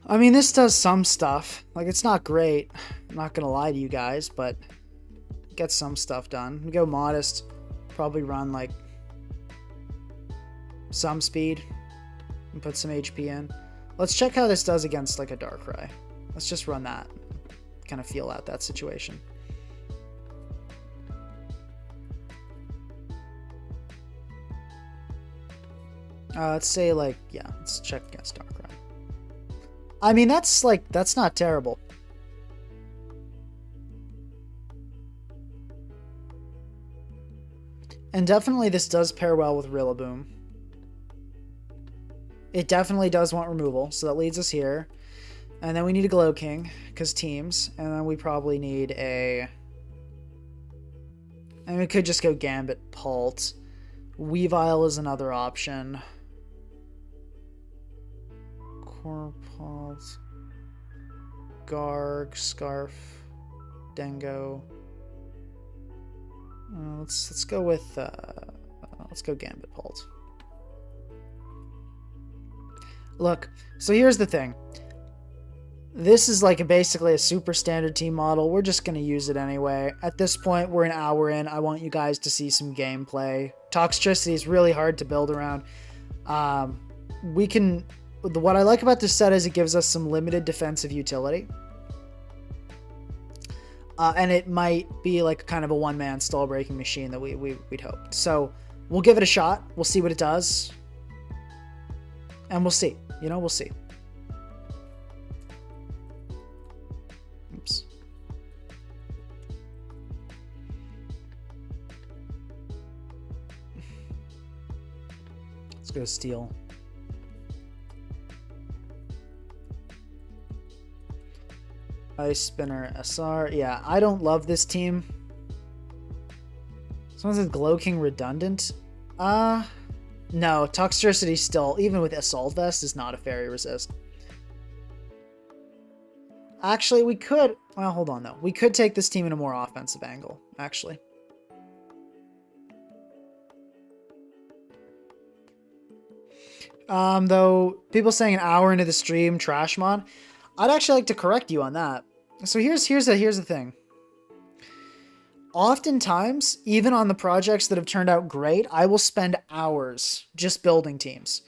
I mean, this does some stuff. Like, it's not great. I'm not gonna lie to you guys, but it gets some stuff done. We go Modest. Probably run, like, some speed. And put some HP in. Let's check how this does against, like, a Darkrai. Let's just run that. Kind of feel out that situation. Let's say, like, yeah, let's check against Darkrai. I mean, that's not terrible. And definitely this does pair well with Rillaboom. It definitely does want removal, so that leads us here. And then we need a Glow King, because teams. And then we probably need a... And we could just go Gambit Pult. Weavile is another option. Corpult, Garg, Scarf, Dengo. Let's go with let's go Gambit Pult. Look, so here's the thing. This is like basically a super standard team model. We're just going to use it anyway. At this point, we're an hour in. I want you guys to see some gameplay. Toxtricity is really hard to build around. We can... What I like about this set is it gives us some limited defensive utility. And it might be like kind of a one-man stall-breaking machine that we'd hoped. So we'll give it a shot. We'll see what it does. And we'll see. You know, we'll see. Oops. Let's go Steel. Ice Spinner, SR. Yeah, I don't love this team. Someone says Glow King redundant. No, Toxtricity still, even with Assault Vest, is not a Fairy Resist. Actually, we could... Well, hold on, though. We could take this team in a more offensive angle, actually. Though, people saying an hour into the stream, trash mod. I'd actually like to correct you on that. So here's the thing. Oftentimes, even on the projects that have turned out great, I will spend hours just building teams.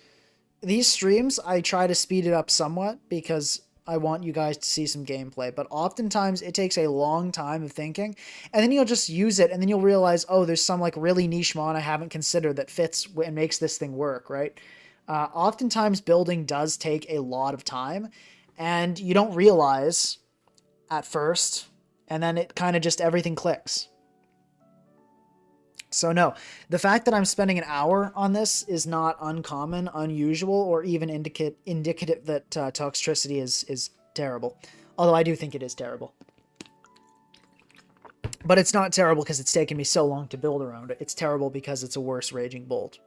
These streams, I try to speed it up somewhat because I want you guys to see some gameplay, but oftentimes it takes a long time of thinking, and then you'll just use it, and then you'll realize, oh, there's some like really niche mod I haven't considered that fits and makes this thing work, right? Oftentimes building does take a lot of time, and you don't realize at first, and then it kind of just everything clicks. So no, the fact that I'm spending an hour on this is not uncommon, unusual, or even indicative that Toxtricity is terrible. Although I do think it is terrible. But it's not terrible because it's taken me so long to build around it. It's terrible because it's a worse Raging Bolt.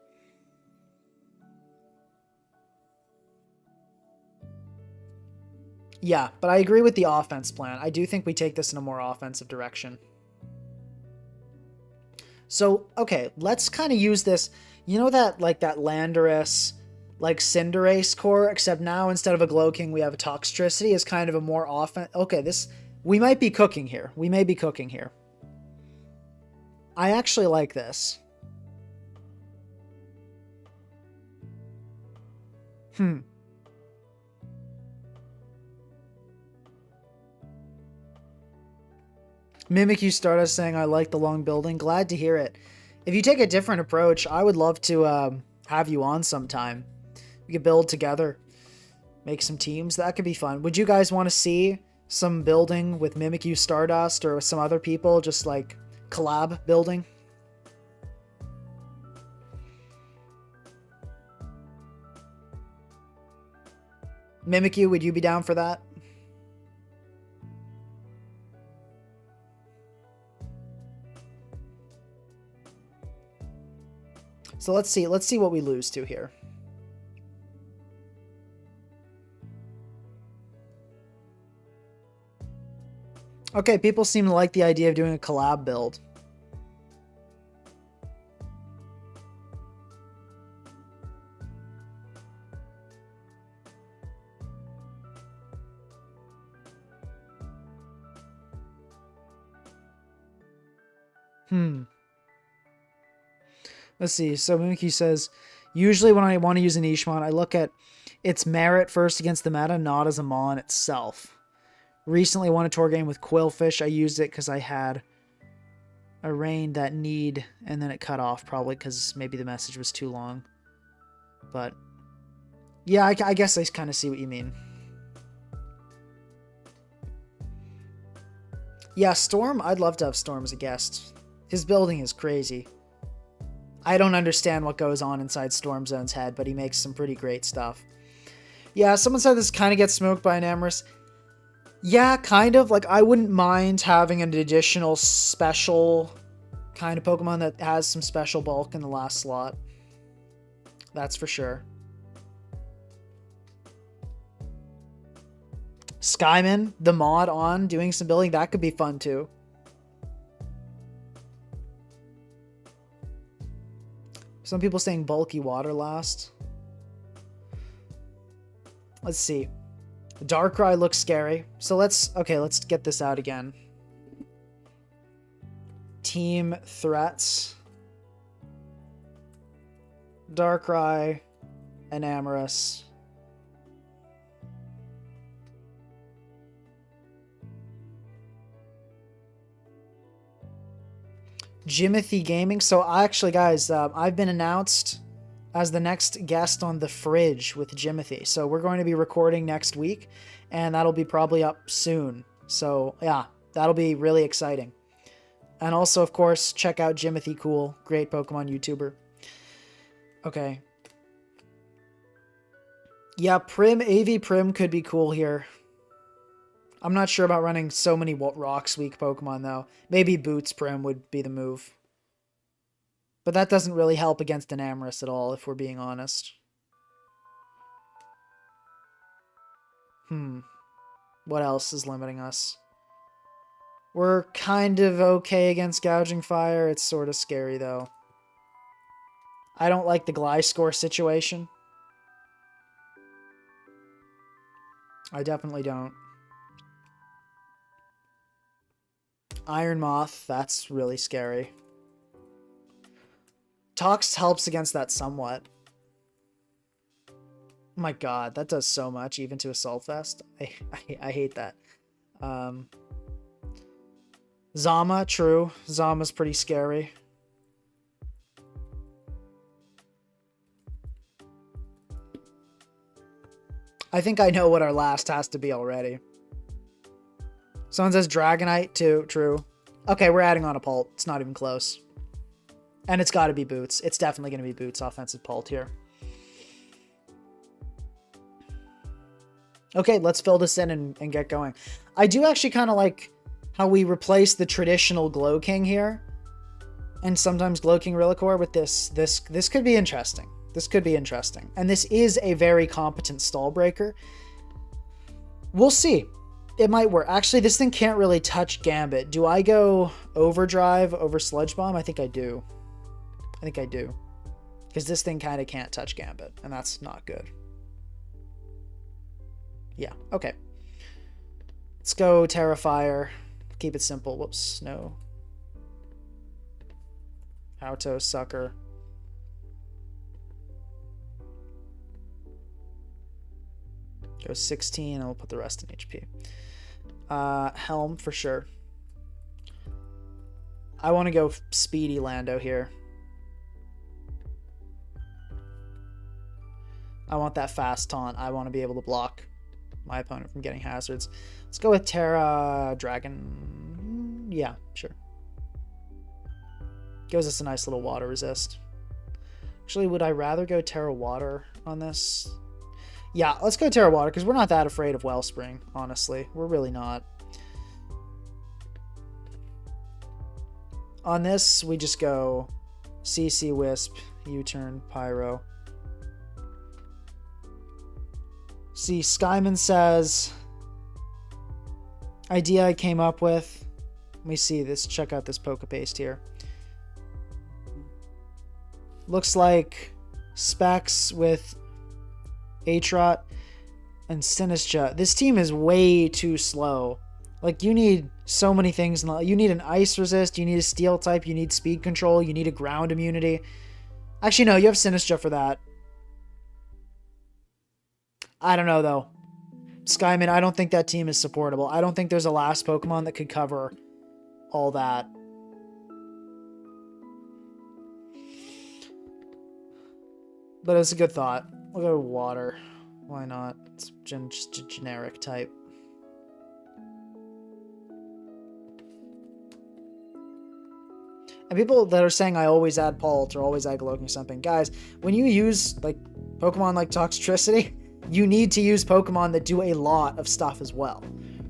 Yeah, but I agree with the offense plan. I do think we take this in a more offensive direction. So, okay, let's kind of use this, you know, that like that Landorus, like Cinderace core, except now instead of a Glow King, we have a Toxtricity as kind of a more okay, we might be cooking here. We may be cooking here. I actually like this. Mimikyu Stardust saying, I like the long building. Glad to hear it. If you take a different approach, I would love to have you on sometime. We could build together. Make some teams. That could be fun. Would you guys want to see some building with Mimikyu Stardust or some other people? Just like collab building? Mimikyu, would you be down for that? So let's see what we lose to here. Okay, people seem to like the idea of doing a collab build. Let's see. So Mimikyu says, usually when I want to use a niche mon, I look at its merit first against the meta, not as a mon itself. Recently won a tour game with Quillfish. I used it because I had a rain that need, and then it cut off probably because maybe the message was too long. But yeah, I guess I kind of see what you mean. Yeah, Storm. I'd love to have Storm as a guest. His building is crazy. I don't understand what goes on inside Storm Zone's head, but he makes some pretty great stuff. Yeah, someone said this kind of gets smoked by an Amorous. Yeah, kind of. Like, I wouldn't mind having an additional special kind of Pokemon that has some special bulk in the last slot. That's for sure. Skyman, the mod on, doing some building, that could be fun too. Some people saying bulky water last. Let's see. Darkrai looks scary. So let's get this out again. Team threats. Darkrai and Amorous. Jimothy Gaming. So actually, guys, I've been announced as the next guest on The Fridge with Jimothy. So we're going to be recording next week, and that'll be probably up soon. So yeah, that'll be really exciting. And also, of course, check out Jimothy Cool, great Pokemon YouTuber. Okay. Yeah, AV Prim could be cool here. I'm not sure about running so many Rocks weak Pokemon, though. Maybe Boots Prim would be the move. But that doesn't really help against an Amorous at all, if we're being honest. What else is limiting us? We're kind of okay against Gouging Fire. It's sort of scary, though. I don't like the Gliscor situation. I definitely don't. Iron Moth, that's really scary. Tox helps against that somewhat. my god, that does so much, even to Assault Vest. I hate that. Zama, true. Zama's pretty scary. I think I know what our last has to be already. Someone says Dragonite, too. True. Okay, we're adding on a Pult. It's not even close. And it's got to be Boots. It's definitely going to be Boots offensive Pult here. Okay, let's fill this in and get going. I do actually kind of like how we replace the traditional Glow King here. And sometimes Glow King Relicore with this. This could be interesting. This could be interesting. And this is a very competent stall breaker. We'll see. It might work. Actually, this thing can't really touch Gambit. Do I go Overdrive over Sludge Bomb? I think I do. I think I do. Because this thing kind of can't touch Gambit. And that's not good. Yeah, okay. Let's go Terrifier. Keep it simple. Whoops, no. Auto Sucker. Go 16, and we'll put the rest in HP. Helm, for sure. I want to go Speedy Lando here. I want that fast taunt. I want to be able to block my opponent from getting hazards. Let's go with Terra Dragon. Yeah, sure. Gives us a nice little water resist. Actually, would I rather go Terra Water on this? Yeah, let's go Terra Water, because we're not that afraid of Wellspring, honestly. We're really not. On this, we just go CC Wisp, U-turn, Pyro. See, Skyman says, idea I came up with. Let me see this. Check out this Pokepaste here. Looks like Specs with Atrot and Sinistcha. This team is way too slow. Like, you need so many things. You need an ice resist, you need a steel type, you need speed control, you need a ground immunity. Actually, no, you have Sinistcha for that. I don't know, though. Skyman, I don't think that team is supportable. I don't think there's a last Pokemon that could cover all that. But it's a good thought. We'll go water. Why not? It's just a generic type. And people that are saying I always add Pult or always add Glow something. Guys, when you use like Pokemon like Toxtricity, you need to use Pokemon that do a lot of stuff as well,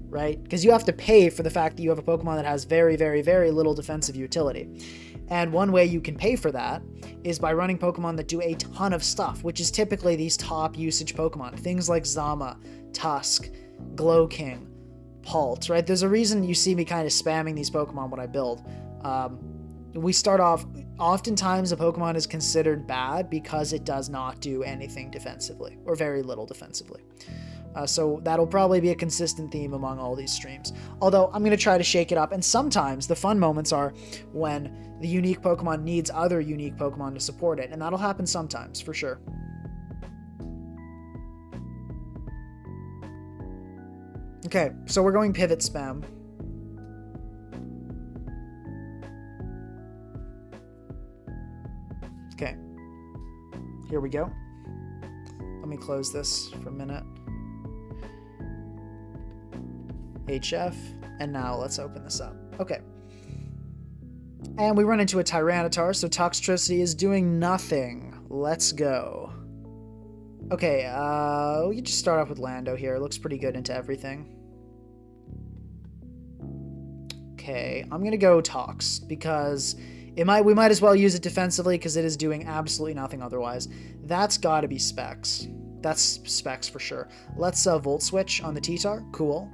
right? Because you have to pay for the fact that you have a Pokemon that has very, very, very little defensive utility. And one way you can pay for that is by running Pokemon that do a ton of stuff, which is typically these top usage Pokemon. Things like Zama, Tusk, Glow King, Pult, right? There's a reason you see me kind of spamming these Pokemon when I build. We start off, oftentimes a Pokemon is considered bad because it does not do anything defensively, or very little defensively. So that'll probably be a consistent theme among all these streams. Although I'm going to try to shake it up, and sometimes the fun moments are when the unique Pokemon needs other unique Pokemon to support it, and that'll happen sometimes, for sure. Okay, so we're going Pivot Spam. Okay, here we go. Let me close this for a minute. HF, and now let's open this up. Okay. And we run into a Tyranitar, so Toxtricity is doing nothing. Let's go. Okay, we can just start off with Lando here. It looks pretty good into everything. Okay, I'm gonna go Tox, because we might as well use it defensively because it is doing absolutely nothing otherwise. That's gotta be Specs. That's Specs for sure. Let's Volt Switch on the T-Tar. Cool.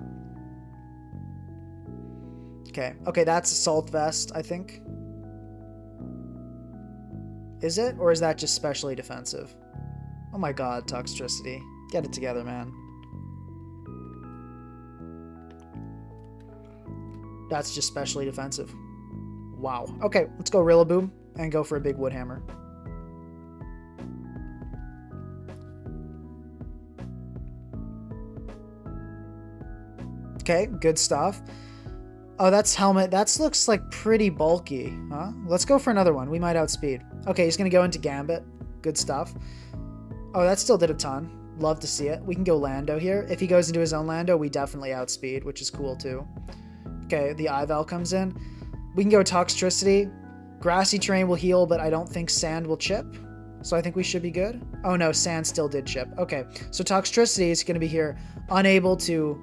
Okay, that's Assault Vest, I think. Is it? Or is that just specially defensive? Oh my god, Toxtricity. Get it together, man. That's just specially defensive. Wow. Okay, let's go Rillaboom and go for a big Wood Hammer. Okay, good stuff. Oh, that's helmet. That looks like pretty bulky, huh? Let's go for another one. We might outspeed. Okay, he's going to go into Gambit. Good stuff. Oh, that still did a ton. Love to see it. We can go Lando here. If he goes into his own Lando, we definitely outspeed, which is cool too. Okay, the Ival comes in. We can go Toxtricity. Grassy terrain will heal, but I don't think sand will chip. So I think we should be good. Oh no, sand still did chip. Okay, so Toxtricity is going to be here. Unable to...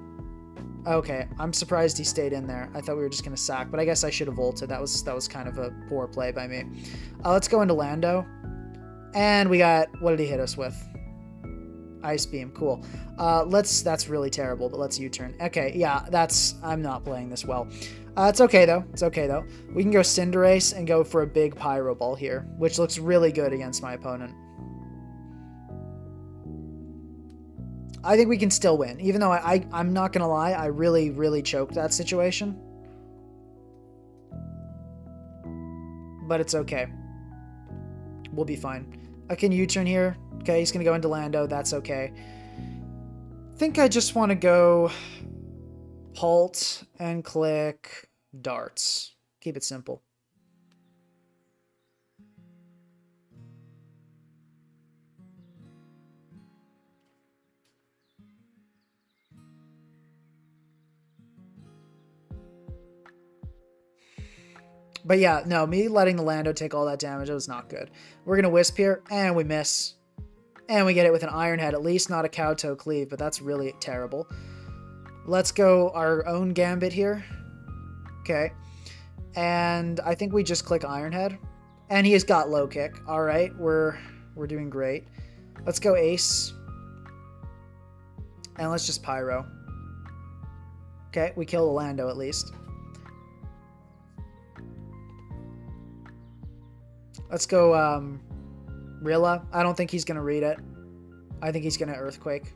Okay, I'm surprised he stayed in there. I thought we were just going to sack, but I guess I should have ulted. That was kind of a poor play by me. Let's go into Lando. And we got... What did he hit us with? Ice Beam. Cool. That's really terrible, but let's U-turn. Okay, yeah, I'm not playing this well. It's okay, though. It's okay, though. We can go Cinderace and go for a big Pyro Ball here, which looks really good against my opponent. I think we can still win, even though I'm not going to lie, I really, really choked that situation. But it's okay. We'll be fine. I can U-turn here. Okay, he's going to go into Lando. That's okay. I think I just want to go Halt and click Darts. Keep it simple. But yeah, no, me letting the Lando take all that damage, it was not good. We're going to Wisp here, and we miss. And we get it with an Iron Head, at least not a Kowtow Cleave, but that's really terrible. Let's go our own Gambit here. Okay. And I think we just click Iron Head. And he has got Low Kick. All right, we're doing great. Let's go Ace. And let's just Pyro. Okay, we kill the Lando at least. Let's go Rilla. I don't think he's going to read it. I think he's going to Earthquake.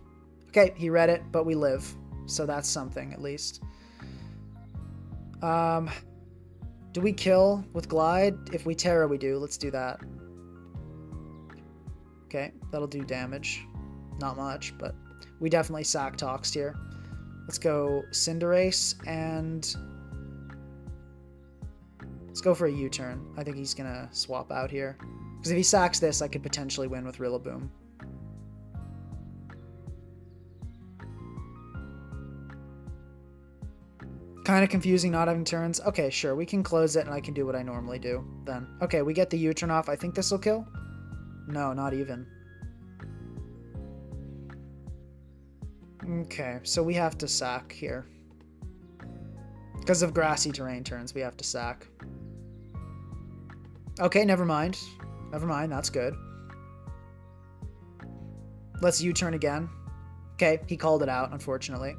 Okay, he read it, but we live. So that's something, at least. Do we kill with Glide? If we Terra, we do. Let's do that. Okay, that'll do damage. Not much, but we definitely sack Toxed here. Let's go Cinderace, and... let's go for a U-turn. I think he's going to swap out here. Because if he sacks this, I could potentially win with Rillaboom. Kind of confusing not having turns. Okay, sure. We can close it and I can do what I normally do then. Okay, we get the U-turn off. I think this will kill. No, not even. Okay, so we have to sack here. Because of grassy terrain turns, we have to sack. Okay, never mind. Never mind, that's good. Let's U-turn again. Okay, he called it out, unfortunately.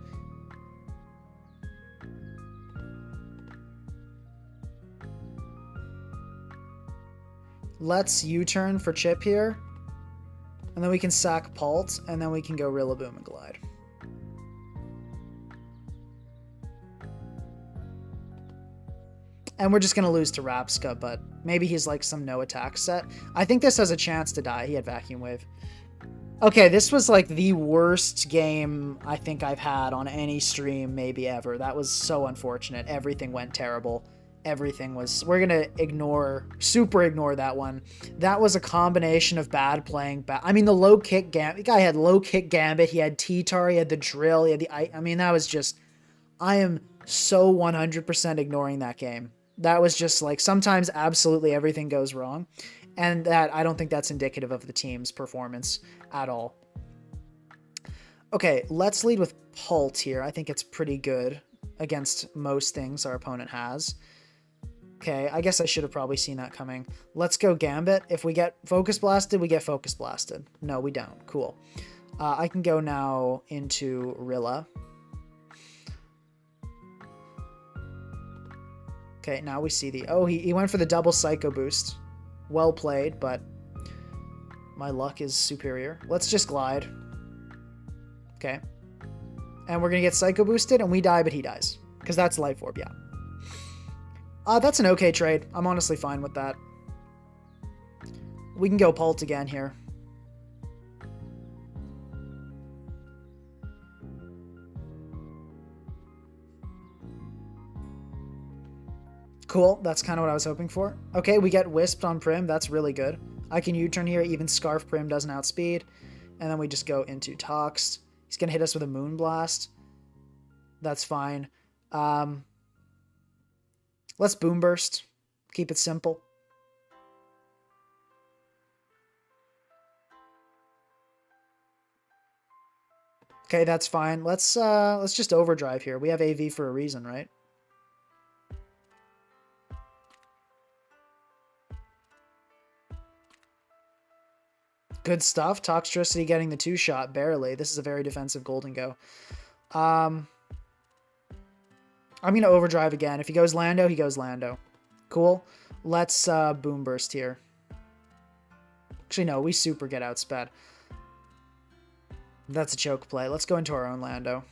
Let's U-turn for Chip here. And then we can sack Pult, and then we can go Rillaboom and Glide. And we're just going to lose to Rapska, but maybe he's like some no attack set. I think this has a chance to die. He had Vacuum Wave. Okay, this was like the worst game I think I've had on any stream maybe ever. That was so unfortunate. Everything went terrible. Everything was... we're going to super ignore that one. That was a combination of bad playing. I mean, the low kick Gambit. The guy had low kick Gambit. He had T-Tar. He had the Drill. He had the... I mean, that was just... I am so 100% ignoring that game. That was just like, sometimes absolutely everything goes wrong. And that, I don't think that's indicative of the team's performance at all. Okay, let's lead with Pult here. I think it's pretty good against most things our opponent has. Okay, I guess I should have probably seen that coming. Let's go Gambit. If we get Focus Blasted, we get Focus Blasted. No, we don't. Cool. I can go now into Rilla. Okay, now we see the... oh, he went for the double Psycho Boost. Well played, but my luck is superior. Let's just Glide. Okay. And we're going to get Psycho Boosted, and we die, but he dies. Because that's Life Orb, yeah. That's an okay trade. I'm honestly fine with that. We can go Pult again here. Cool. That's kind of what I was hoping for. Okay, we get Wisped on Prim. That's really good. I can U-turn here. Even Scarf Prim doesn't outspeed. And then we just go into Toxed. He's going to hit us with a Moonblast. That's fine. Let's Boom Burst. Keep it simple. Okay, that's fine. Let's just Overdrive here. We have AV for a reason, right? Good stuff. Toxtricity getting the 2-shot, barely. This is a very defensive Golden Go. I'm going to Overdrive again. If he goes Lando, he goes Lando. Cool. Let's Boom Burst here. Actually, no, we super get outsped. That's a choke play. Let's go into our own Lando.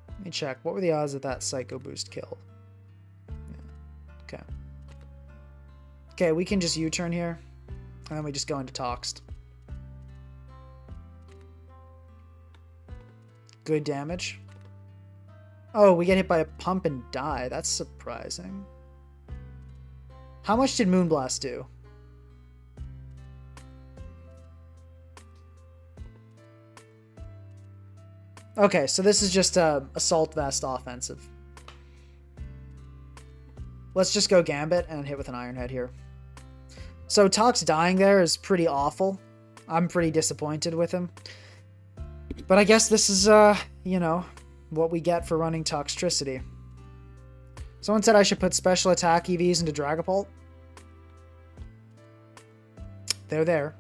Let me check. What were the odds of that Psycho Boost kill? Yeah. Okay. Okay, we can just U-turn here. And then we just go into Toxed. Good damage. Oh, we get hit by a pump and die. That's surprising. How much did Moonblast do? Okay, so this is just a Assault Vest offensive. Let's just go Gambit and hit with an Iron Head here. So Tox dying there is pretty awful. I'm pretty disappointed with him. But I guess this is, you know, what we get for running Toxtricity. Someone said I should put special attack EVs into Dragapult. They're there.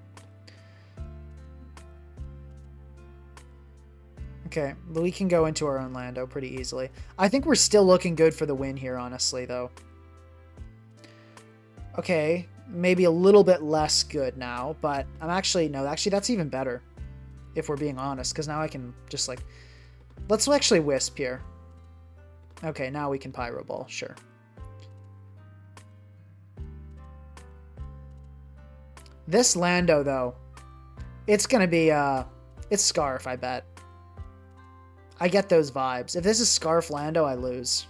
Okay, we can go into our own Lando pretty easily. I think we're still looking good for the win here, honestly, though. Okay, maybe a little bit less good now, but I'm actually... No, actually, that's even better, if we're being honest, because now I can just, like... Let's actually Wisp here. Okay, now we can Pyro Ball, sure. This Lando, though, it's going to be... It's Scarf, I bet. I get those vibes. If this is Scarf Lando, I lose.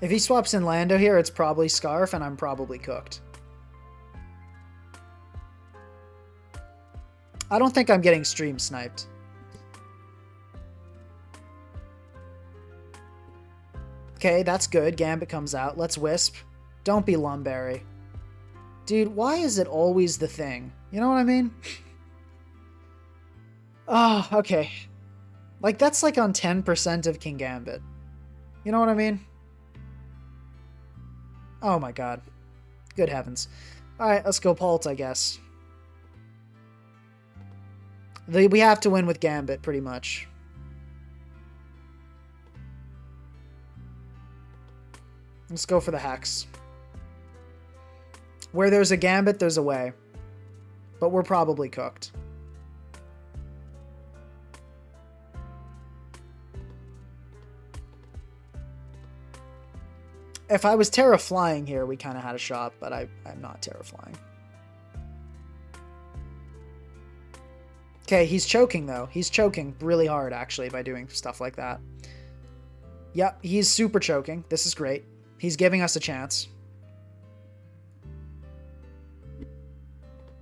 If he swaps in Lando here, it's probably Scarf, and I'm probably cooked. I don't think I'm getting stream sniped. Okay, that's good. Gambit comes out. Let's Wisp. Don't be Lumberry. Dude, why is it always the thing? You know what I mean? Oh, okay. Like, that's like on 10% of King Gambit. You know what I mean? Oh my god. Good heavens. Alright, let's go Pult, I guess. We have to win with Gambit, pretty much. Let's go for the Hex. Where there's a Gambit, there's a way. But we're probably cooked. If I was Terra Flying here, we kind of had a shot, but I'm not Terra Flying. Okay, he's choking, though. He's choking really hard, actually, by doing stuff like that. Yep, he's super choking. This is great. He's giving us a chance.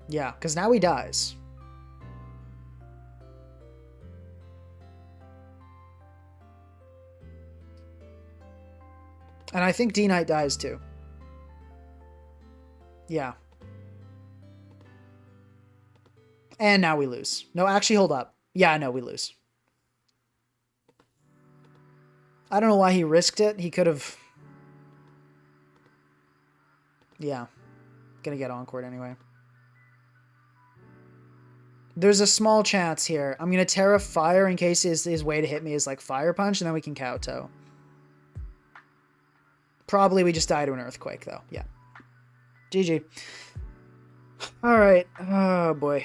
Yeah, because now he dies. And I think D-Knight dies too. Yeah. And now we lose. No, actually, hold up. Yeah, no, we lose. I don't know why he risked it. He could have... Yeah. Gonna get Encored anyway. There's a small chance here. I'm gonna Terra Fire in case his way to hit me is like Fire Punch, and then we can Kowtow. Probably we just die to an Earthquake, though. Yeah. GG. All right. Oh, boy.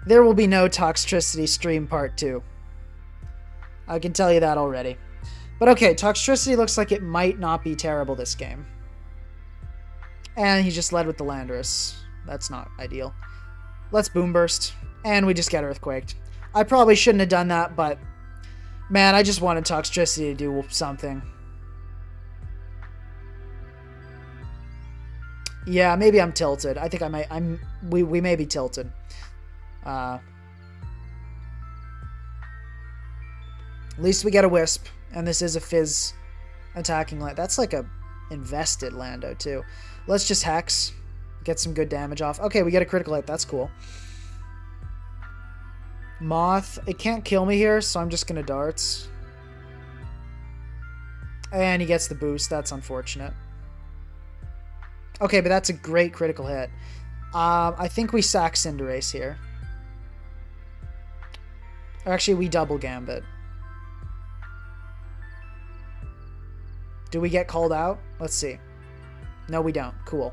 There will be no Toxtricity stream part 2. I can tell you that already. But okay, Toxtricity looks like it might not be terrible this game. And he just led with the Landorus. That's not ideal. Let's Boom Burst. And we just get Earthquaked. I probably shouldn't have done that, but... Man, I just wanted Toxtricity to do something. Yeah, maybe I'm tilted. I think I might... We may be tilted. At least we get a Wisp. And this is a Fizz attacking land. That's like a invested Lando, too. Let's just Hex. Get some good damage off. Okay, we get a critical hit. That's cool. Moth. It can't kill me here, so I'm just going to Darts. And he gets the boost. That's unfortunate. Okay, but that's a great critical hit. I think we sack Cinderace here. Or actually, we double Gambit. Do we get called out? Let's see. No, we don't. Cool.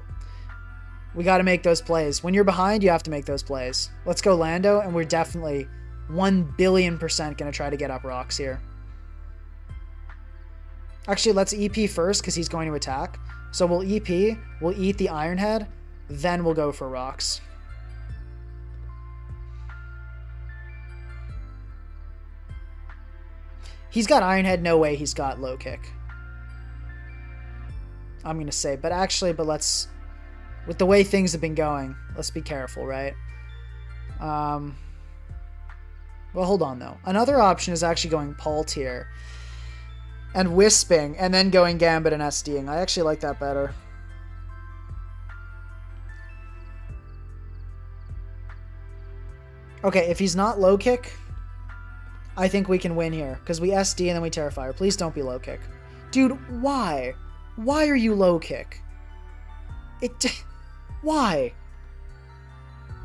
We got to make those plays. When you're behind, you have to make those plays. Let's go Lando, and we're definitely 1,000,000,000% going to try to get up rocks here. Actually, let's EP first, because he's going to attack. So we'll EP, we'll eat the Iron Head, then we'll go for rocks. He's got Iron Head, no way he's got low kick. I'm going to say, but let's, with the way things have been going, let's be careful, right? Well, hold on, though. Another option is actually going Pult here and Wisping, and then going Gambit and SDing. I actually like that better. Okay, if he's not low kick, I think we can win here, because we SD and then we Terrifier. Please don't be low kick. Dude, why? Why are you low kick? Why?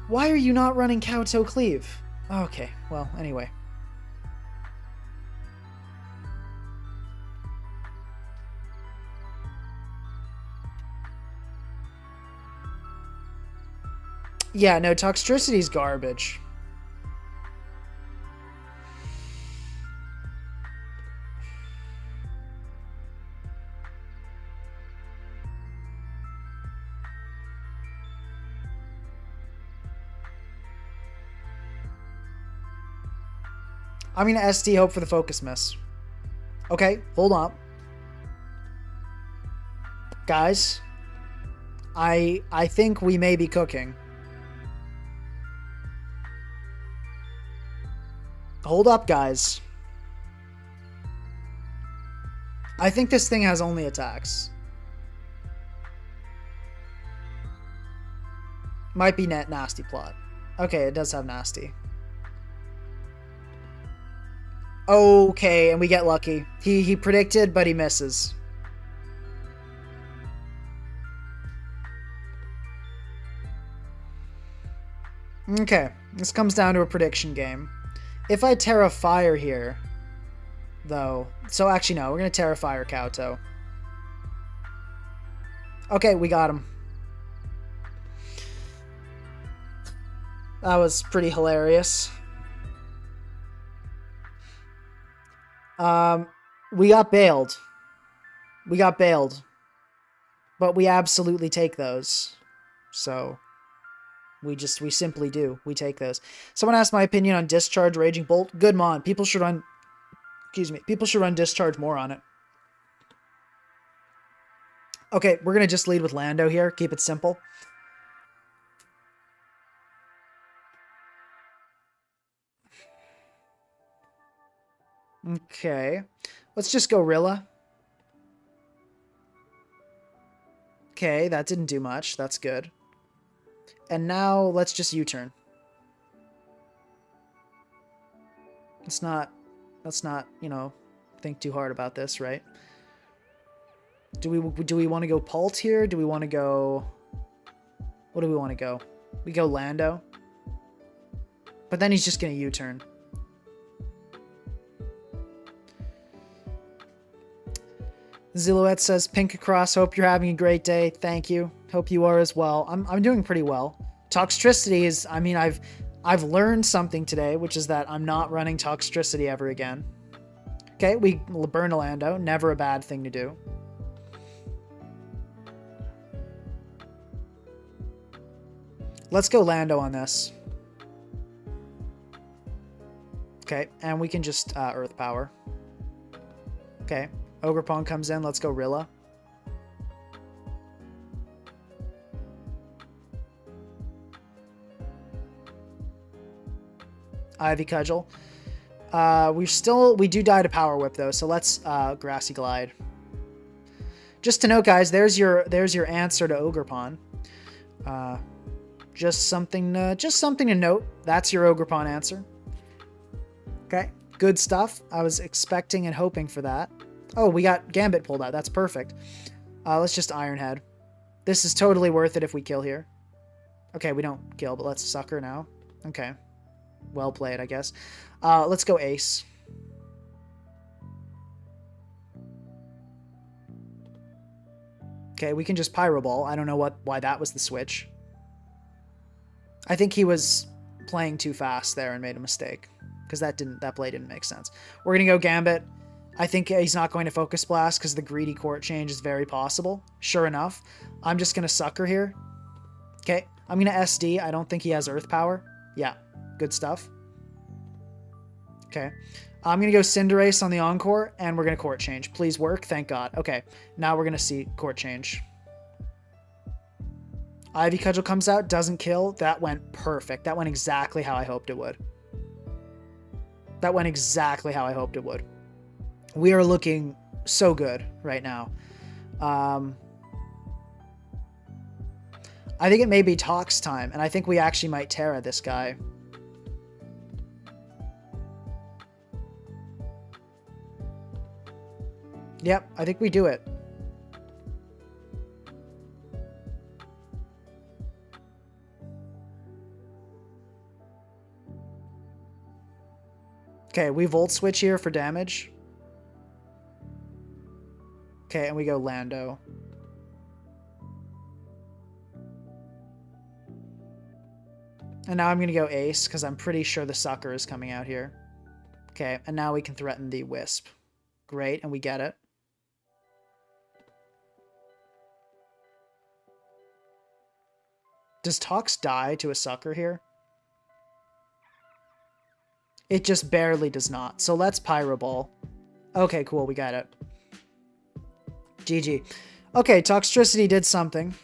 Why are you not running Kowtow Cleave? Okay, well, anyway. Yeah, no, Toxtricity's garbage. I'm going to SD hope for the focus miss. Okay, hold on. Guys, I think we may be cooking. Hold up, guys. I think this thing has only attacks. Might be net nasty plot. Okay, it does have nasty. Okay, and we get lucky. He predicted, but he misses. Okay, this comes down to a prediction game. If I Terra Fire here, though... So actually, no, we're going to Terra Fire Kowtow. Okay, we got him. That was pretty hilarious. We got bailed. We got bailed. But we absolutely take those. So... We simply do. We take those. Someone asked my opinion on Discharge Raging Bolt. Good mon. People should run... Excuse me. People should run Discharge more on it. Okay, we're going to just lead with Lando here. Keep it simple. Okay. Let's just go Rilla. Okay, that didn't do much. That's good. And now let's just U-turn. Let's not, you know, think too hard about this, right? Do we want to go Pult here? Do we want to go... What do we want to go? We go Lando. But then he's just going to U-turn. Zilhouette says, Pink across, hope you're having a great day. Thank you. Hope you are as well. I'm doing pretty well. Toxtricity is, I mean, I've learned something today, which is that I'm not running Toxtricity ever again. Okay, we burn a Lando. Never a bad thing to do. Let's go Lando on this. Okay, and we can just Earth Power. Okay, Ogre Pawn comes in. Let's go Rilla. Ivy Cudgel. We do die to Power Whip though, so let's Grassy Glide. Just to note, guys, there's your answer to Ogre Pawn. Just something to note. That's your Ogre Pawn answer. Okay, good stuff. I was expecting and hoping for that. Oh, we got Gambit pulled out. That's perfect. Let's just Iron Head. This is totally worth it if we kill here. Okay, we don't kill, but let's sucker now. Okay. Well played, I guess. Let's go Ace. Okay, we can just Pyro Ball. I don't know why that was the switch. I think he was playing too fast there and made a mistake, because that play didn't make sense. We're gonna go Gambit. I think he's not going to Focus Blast because the greedy court change is very possible. Sure enough, I'm just gonna Sucker here. Okay, I'm gonna SD. I don't think he has Earth Power. Yeah, good stuff. Okay, I'm gonna go Cinderace on the Encore, and we're gonna court change. Please work. Thank God. Okay, now we're gonna see court change. Ivy Cudgel comes out, doesn't kill. That went perfect. That went exactly how I hoped it would. That went exactly how I hoped it would. We are looking so good right now. I think it may be Tox time, and I think we actually might Terra this guy. Yep, I think we do it. Okay, we Volt Switch here for damage. Okay, and we go Lando. And now I'm going to go Ace, because I'm pretty sure the Sucker is coming out here. Okay, and now we can threaten the Wisp. Great, and we get it. Does Tox die to a Sucker here? It just barely does not. So let's Pyro Ball. Okay, cool. We got it. GG. Okay, Toxtricity did something.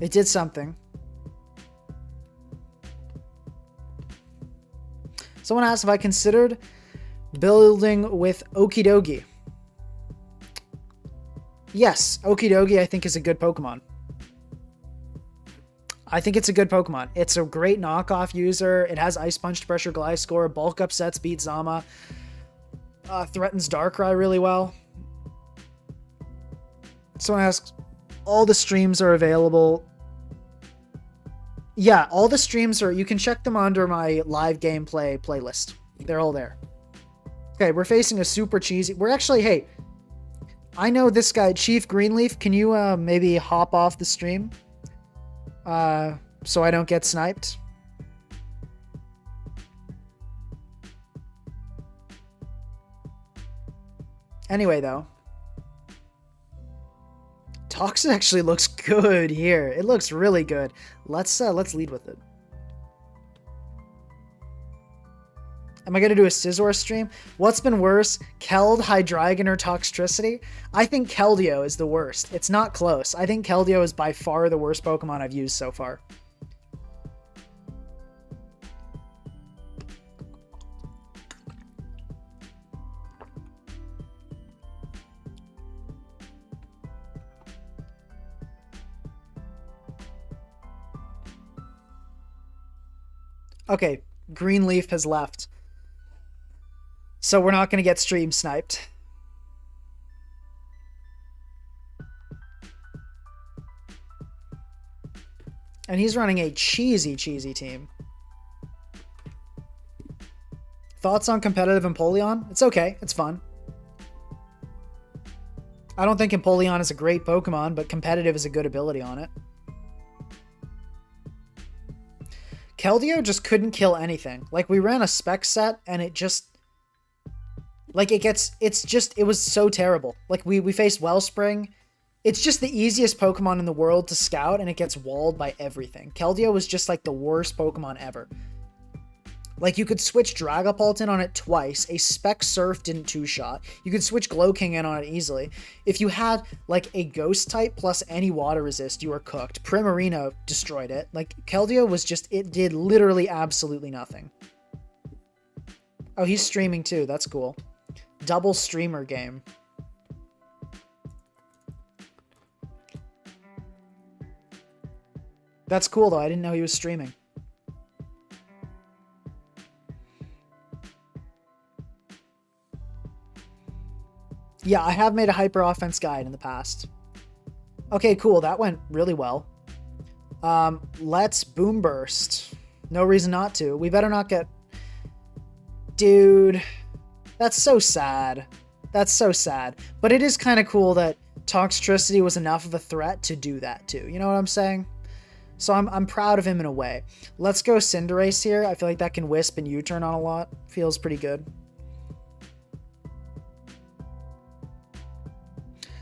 It did something. Someone asked if I considered building with Okidogi. Yes, Okidogi I think is a good Pokemon. I think it's a good Pokemon. It's a great knockoff user. It has Ice Punch, Pressure, Gliscor, Bulk Upsets, beat Zama. Threatens Darkrai really well. Someone asks, all the streams are available. Yeah, all the streams are, you can check them under my live gameplay playlist. They're all there. Okay, we're facing a super cheesy, we're actually, hey, I know this guy, Chief Greenleaf. Can you maybe hop off the stream? So I don't get sniped. Anyway, though, Tox actually looks good here. It looks really good. Let's lead with it. Am I going to do a Scizor stream? What's been worse, Keld, Hydreigon, or Toxtricity? I think Keldeo is the worst. It's not close. I think Keldeo is by far the worst Pokemon I've used so far. Okay, Greenleaf has left. So we're not going to get stream sniped. And he's running a cheesy team. Thoughts on competitive Empoleon? It's okay. It's fun. I don't think Empoleon is a great Pokemon, but competitive is a good ability on it. Keldeo just couldn't kill anything. Like, we ran a spec set, and it just... Like, it was so terrible. Like, we faced Wellspring. It's just the easiest Pokemon in the world to scout, and it gets walled by everything. Keldeo was just, like, the worst Pokemon ever. Like, you could switch Dragapult in on it twice. A Spec Surf didn't two-shot. You could switch Glowking in on it easily. If you had, like, a Ghost type plus any Water Resist, you were cooked. Primarina destroyed it. Like, Keldeo was just... It did literally absolutely nothing. Oh, he's streaming too. That's cool. Double streamer game. That's cool, though. I didn't know he was streaming. Yeah, I have made a hyper offense guide in the past. Okay, cool. That went really well. Let's Boom Burst. No reason not to. We better not get... Dude, that's so sad. That's so sad. But it is kind of cool that Toxtricity was enough of a threat to do that too. You know what I'm saying? So I'm proud of him in a way. Let's go Cinderace here. I feel like that can Wisp and U-turn on a lot. Feels pretty good.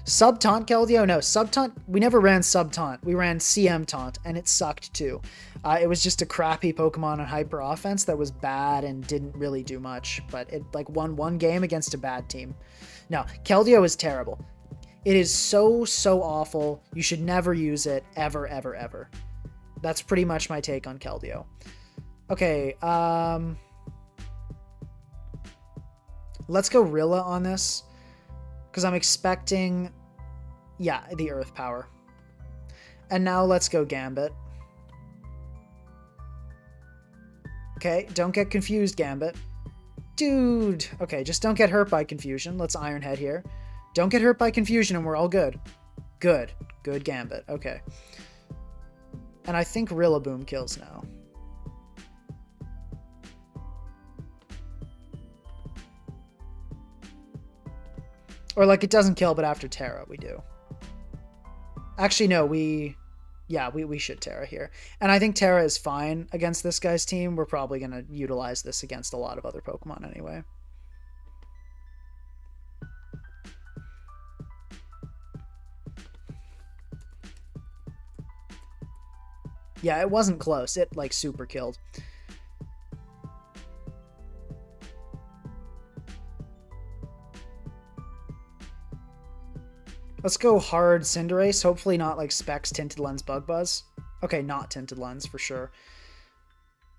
Sub-Taunt Keldeo? No, Sub-Taunt, we never ran Sub-Taunt. We ran CM Taunt, and it sucked too. It was just a crappy Pokemon on Hyper Offense that was bad and didn't really do much, but it like won one game against a bad team. No, Keldeo is terrible. It is so awful. You should never use it, ever, ever, ever. That's pretty much my take on Keldeo. Okay, let's go Rilla on this. Because I'm expecting, yeah, the Earth Power. And now let's go Gambit. Okay, don't get confused, Gambit. Dude! Okay, just don't get hurt by confusion. Let's Iron Head here. Don't get hurt by confusion and we're all good. Good. Good Gambit. Okay. And I think Rillaboom kills now. Or, like, it doesn't kill, but after Terra, we do. Actually, no, we should Terra here. And I think Terra is fine against this guy's team. We're probably going to utilize this against a lot of other Pokemon anyway. Yeah, it wasn't close. It, like, super killed. Let's go hard Cinderace. Hopefully not like Specs, Tinted Lens, Bug Buzz. Okay, not Tinted Lens for sure.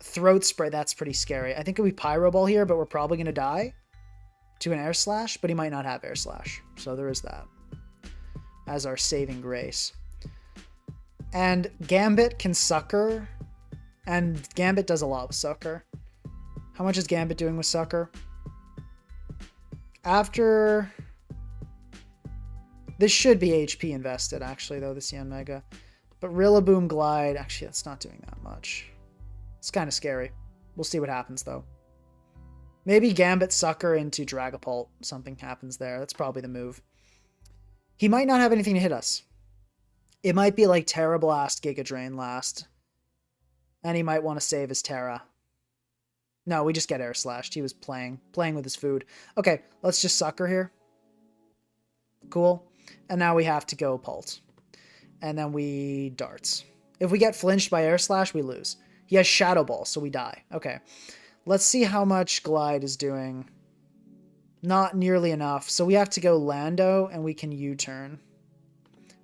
Throat Spray, that's pretty scary. I think it'll be Pyro Ball here, but we're probably going to die to an Air Slash, but he might not have Air Slash. So there is that as our saving grace. And Gambit can Sucker, and Gambit does a lot with Sucker. How much is Gambit doing with Sucker? After... This should be HP invested, actually, though, this Yanmega. But Rillaboom Glide, actually, that's not doing that much. It's kind of scary. We'll see what happens, though. Maybe Gambit Sucker into Dragapult. Something happens there. That's probably the move. He might not have anything to hit us. It might be like Terra Blast, Giga Drain last. And he might want to save his Terra. No, we just get Air Slashed. He was playing with his food. Okay, let's just Sucker here. Cool. And now we have to go Pult. And then we Darts. If we get flinched by Air Slash, we lose. He has Shadow Ball, so we die. Okay. Let's see how much Glide is doing. Not nearly enough. So we have to go Lando, and we can U-turn.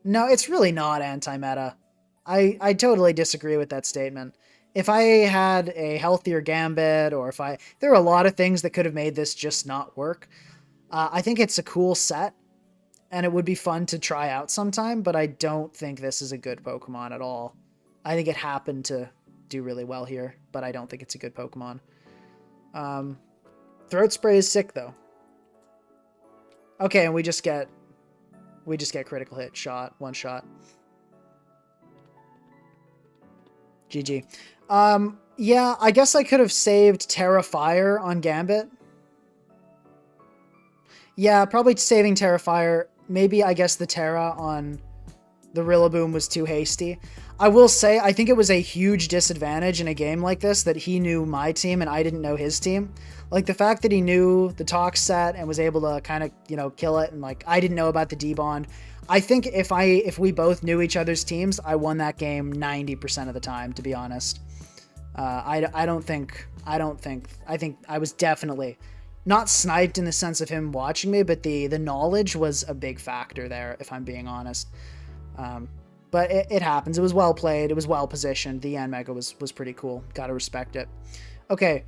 No, it's really not anti-meta. I totally disagree with that statement. If I had a healthier Gambit, or there are a lot of things that could have made this just not work. I think it's a cool set. And it would be fun to try out sometime, but I don't think this is a good Pokemon at all. I think it happened to do really well here, but I don't think it's a good Pokemon. Throat Spray is sick, though. Okay, and we just get critical hit, shot, one shot. GG. Yeah, I guess I could have saved Terra Fire on Gambit. Yeah, probably saving Terra Fire. maybe I guess the Terra on the Rillaboom was too hasty. I will say, I think it was a huge disadvantage in a game like this that he knew my team and I didn't know his team. Like, the fact that he knew the Tox set and was able to kind of, you know, kill it, and, like, I didn't know about the D-Bond. I think if we both knew each other's teams, I won that game 90% of the time, to be honest. I think I was definitely not sniped in the sense of him watching me, but the knowledge was a big factor there, if I'm being honest. But it happens. It was well played. It was well positioned. The Yanmega was pretty cool. Gotta respect it. Okay.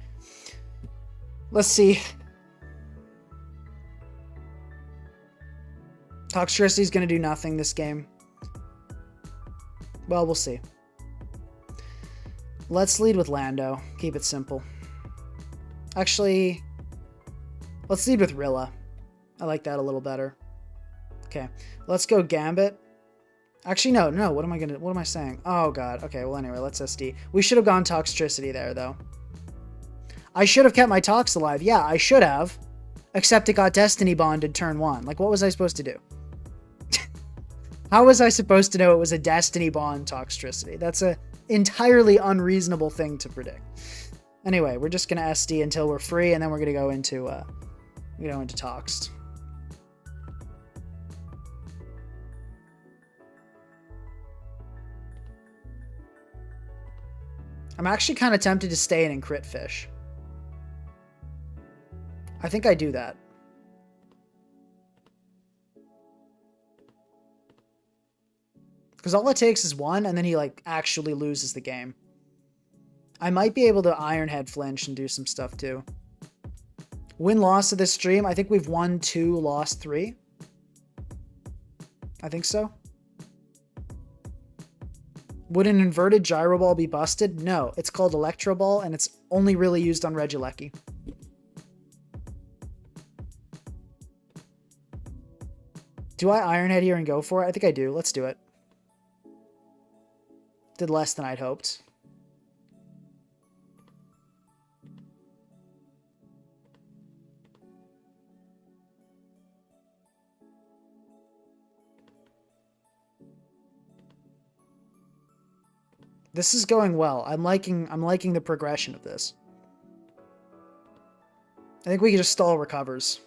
Let's see. Toxtricity's gonna do nothing this game. Well, we'll see. Let's lead with Lando. Keep it simple. Actually, let's lead with Rilla. I like that a little better. Okay. Let's go Gambit. Actually, no. What am I saying? Oh, God. Okay, well, anyway, let's SD. We should have gone Toxtricity there, though. I should have kept my Tox alive. Yeah, I should have. Except it got Destiny Bonded turn 1. Like, what was I supposed to do? How was I supposed to know it was a Destiny Bond Toxtricity? That's a entirely unreasonable thing to predict. Anyway, we're just going to SD until we're free, and then we're going to go into Toxed. I'm actually kind of tempted to stay in and crit fish. I think I do that. Because all it takes is one, and then he, like, actually loses the game. I might be able to Ironhead flinch and do some stuff, too. Win-loss of this stream, I think we've won 2, lost 3. I think so. Would an inverted gyro ball be busted? No, it's called Electro Ball, and it's only really used on Regieleki. Do I Ironhead here and go for it? I think I do. Let's do it. Did less than I'd hoped. This is going well. I'm liking the progression of this. I think we can just stall recovers.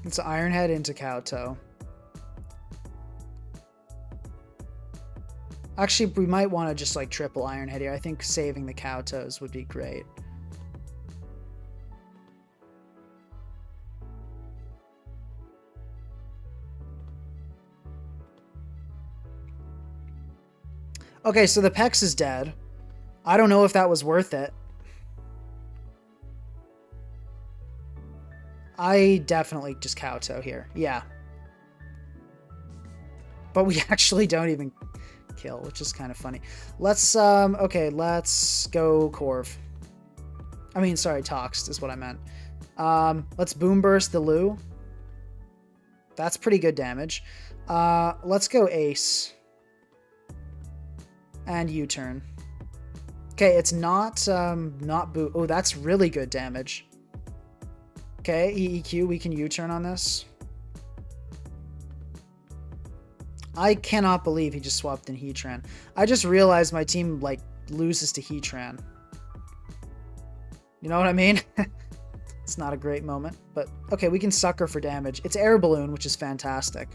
It's Ironhead into Kowtow. Actually, we might want to just like triple Ironhead here. I think saving the Kowtows would be great. Okay, so the Pex is dead. I don't know if that was worth it. I definitely just Kowtow here. Yeah. But we actually don't even kill, which is kind of funny. Let's, okay, let's go Corv. I mean, sorry, Toxed is what I meant. Let's Boom Burst the Lou. That's pretty good damage. Let's go Ace. And U-turn. Okay, it's not Boo. Oh, that's really good damage. Okay, EEQ, we can U-turn on this. I cannot believe he just swapped in Heatran. I just realized my team, like, loses to Heatran. You know what I mean? It's not a great moment, but okay, we can Sucker for damage. It's Air Balloon, which is fantastic.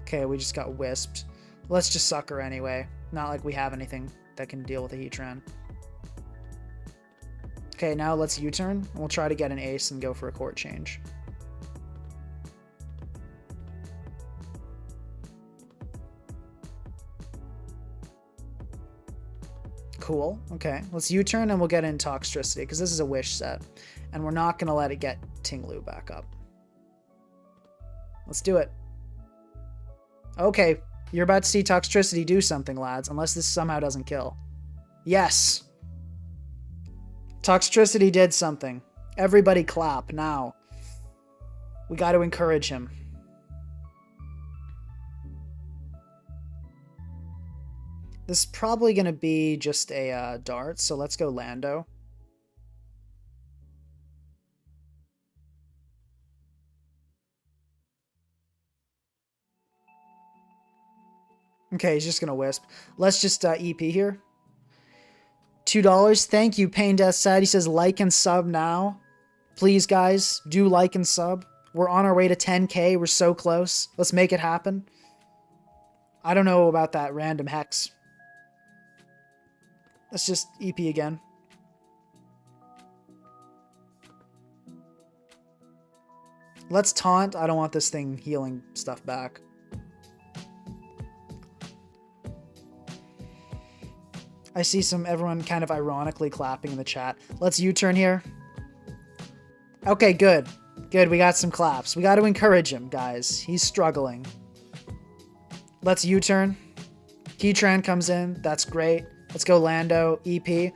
Okay, we just got Wisped. Let's just Sucker anyway. Not like we have anything that can deal with a Heatran. Okay, now let's U-turn, and we'll try to get an Ace and go for a court change. Cool. Okay, let's U-turn and we'll get in Toxtricity because this is a wish set. And we're not going to let it get Tinglu back up. Let's do it. Okay, you're about to see Toxtricity do something, lads, unless this somehow doesn't kill. Yes! Toxtricity did something. Everybody clap now. We got to encourage him. This is probably going to be just a dart, so let's go Lando. Okay, he's just going to Wisp. Let's just EP here. $2. Thank you, Pain Death Sad. He says like and sub now. Please, guys, do like and sub. We're on our way to 10K. We're so close. Let's make it happen. I don't know about that random hex. Let's just EP again. Let's taunt. I don't want this thing healing stuff back. I see everyone kind of ironically clapping in the chat. Let's U-turn here. Okay, good. Good, we got some claps. We got to encourage him, guys. He's struggling. Let's U-turn. Heatran comes in. That's great. Let's go Lando, EP.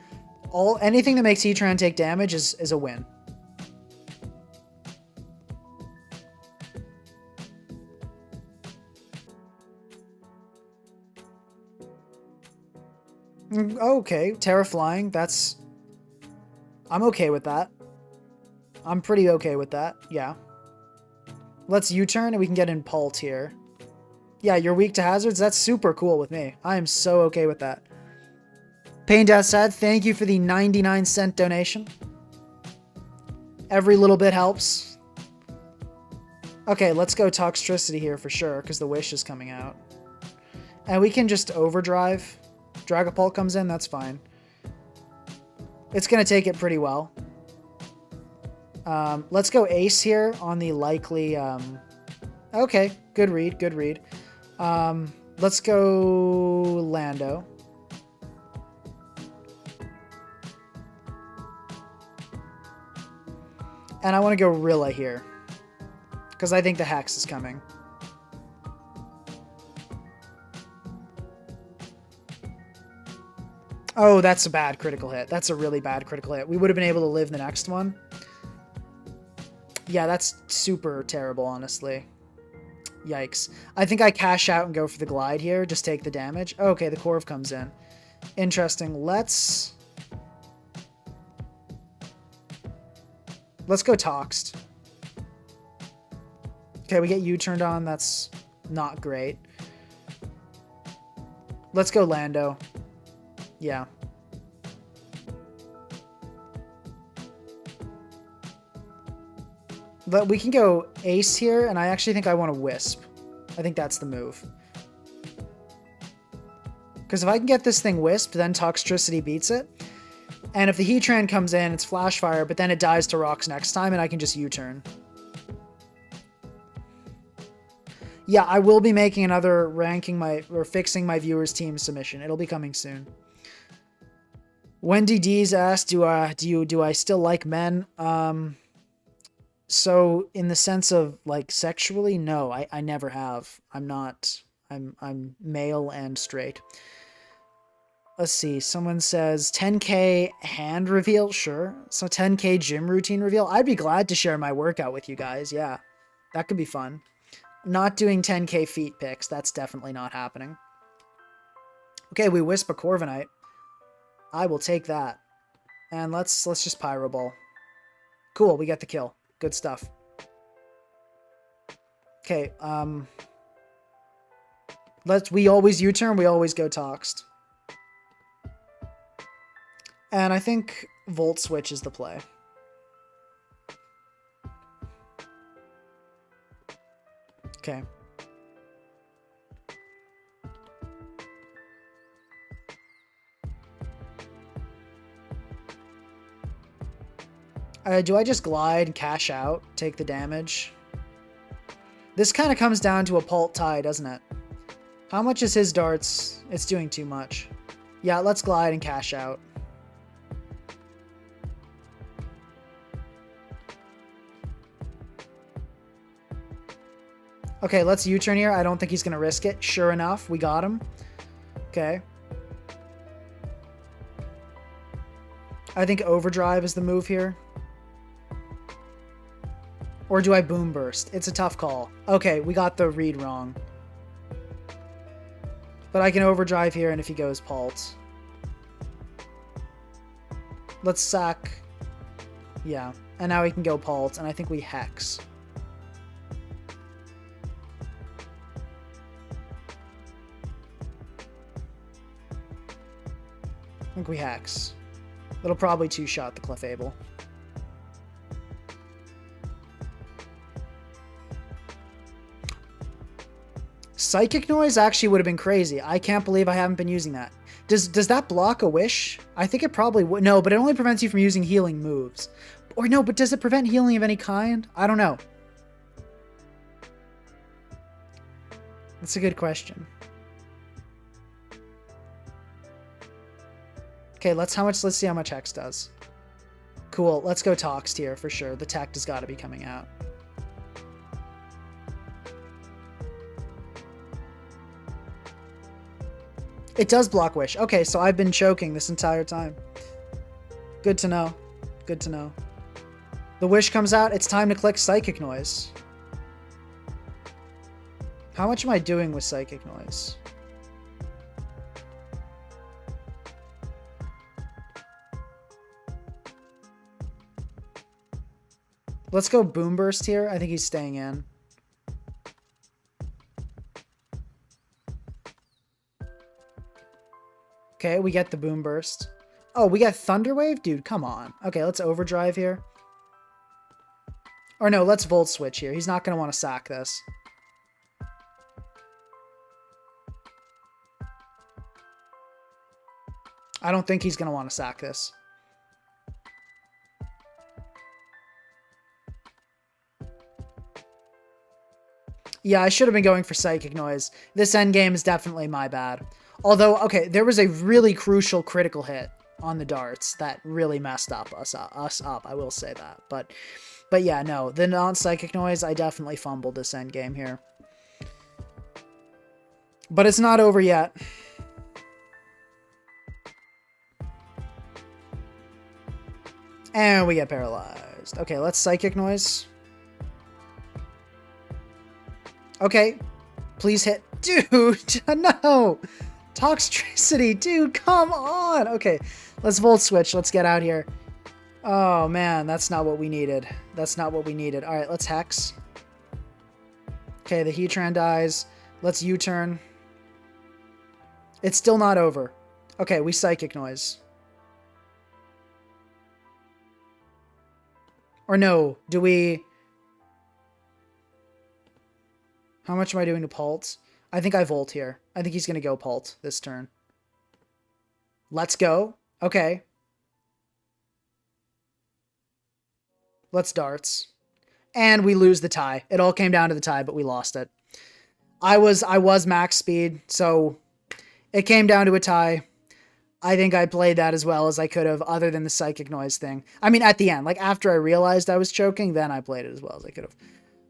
Anything that makes Heatran take damage is a win. Okay, Terra Flying, I'm okay with that. I'm pretty okay with that, yeah. Let's U-turn and we can get in Pult here. Yeah, you're weak to hazards? That's super cool with me. I am so okay with that. Pain Death Sad, thank you for the 99-cent donation. Every little bit helps. Okay, let's go Toxtricity here for sure, because the Wish is coming out. And we can just overdrive. Dragapult comes in, that's fine. It's going to take it pretty well. Let's go Ace here on the likely... Okay, good read, good read. Let's go Lando. And I want to go Rilla here. Because I think the Hex is coming. Oh, that's a bad critical hit. That's a really bad critical hit. We would have been able to live the next one. Yeah, that's super terrible, honestly. Yikes. I think I cash out and go for the glide here. Just take the damage. Okay, the Corv comes in. Interesting. Let's go Toxed. Okay, we get U-turned on. That's not great. Let's go Lando. Yeah. But we can go Ace here, and I actually think I want to Wisp. I think that's the move. Because if I can get this thing Wisped, then Toxtricity beats it. And if the Heatran comes in, it's Flash Fire, but then it dies to rocks next time, and I can just U-turn. Yeah, I will be making another fixing my viewers' team submission. It'll be coming soon. Wendy D's asked, do I still like men? So in the sense of like sexually, no, I never have. I'm male and straight. Let's see. Someone says 10K hand reveal. Sure. So 10K gym routine reveal. I'd be glad to share my workout with you guys. Yeah, that could be fun. Not doing 10K feet picks. That's definitely not happening. Okay, we wisp a Corviknight. I will take that. And let's just Pyro Ball. Cool, we get the kill. Good stuff. Okay, we always U-turn, we always go Toxed. And I think Volt Switch is the play. Okay. Do I just glide and cash out, take the damage? This kind of comes down to a Pult tie, doesn't it? How much is his darts? It's doing too much. Yeah, let's glide and cash out. Okay, let's U-turn here. I don't think he's going to risk it. Sure enough, we got him. Okay. I think overdrive is the move here. Or do I boom burst? It's a tough call. Okay, we got the read wrong. But I can overdrive here, and if he goes, pulse. Let's sack. Yeah. And now we can go pulse, and I think we hex. I think we hex. It'll probably two-shot the Clefable. Psychic Noise actually would have been crazy. I can't believe I haven't been using that. Does that block a wish? I think it probably would. No, but it only prevents you from using healing moves. Or no, but does it prevent healing of any kind? I don't know. That's a good question. Okay, let's see how much Hex does. Cool, let's go Toxed here for sure. The Tech has got to be coming out. It does block Wish. Okay, so I've been choking this entire time. Good to know. Good to know. The Wish comes out. It's time to click Psychic Noise. How much am I doing with Psychic Noise? Let's go Boom Burst here. I think he's staying in. Okay, we get the Boom Burst. Oh, we got Thunder Wave? Dude, come on. Okay, let's Overdrive here. Or no, let's Volt Switch here. He's not going to want to sack this. I don't think he's going to want to sack this. Yeah, I should have been going for Psychic Noise. This endgame is definitely my bad. Although, okay, there was a really crucial critical hit on the darts that really messed us up. I will say that. But yeah, no, the non-Psychic Noise, I definitely fumbled this endgame here. But it's not over yet. And we get paralyzed. Okay, let's Psychic Noise. Okay, please hit. Dude, no! Toxtricity, dude, come on! Okay, let's Volt Switch. Let's get out here. Oh, man, that's not what we needed. That's not what we needed. All right, let's Hex. Okay, the Heatran dies. Let's U-turn. It's still not over. Okay, we Psychic Noise. Or no, do we... How much am I doing to Pult? I think I Volt here. I think he's going to go Pult this turn. Let's go. Okay. Let's Darts. And we lose the tie. It all came down to the tie, but we lost it. I was max speed, so it came down to a tie. I think I played that as well as I could have, other than the Psychic Noise thing. I mean, at the end, like after I realized I was choking, then I played it as well as I could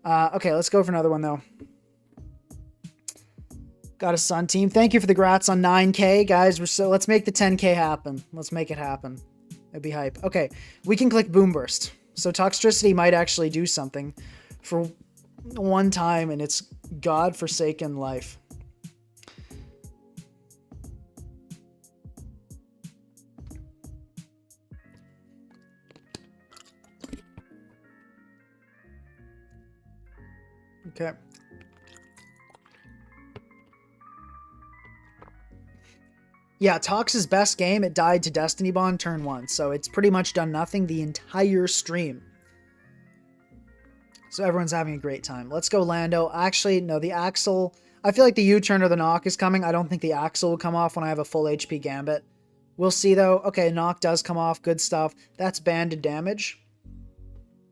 have. Okay, let's go for another one, though. Got a Sun team. Thank you for the grats on 9K, guys. Let's make the 10K happen. Let's make it happen. It'd be hype. Okay, we can click Boom Burst. So Toxtricity might actually do something for one time in its godforsaken life. Okay. Yeah, Tox's best game, it died to Destiny Bond turn 1, so it's pretty much done nothing the entire stream. So everyone's having a great time. Let's go Lando. Actually, no, the Axel... I feel like the U-turn or the knock is coming. I don't think the Axel will come off when I have a full HP Gambit. We'll see, though. Okay, knock does come off. Good stuff. That's banded damage,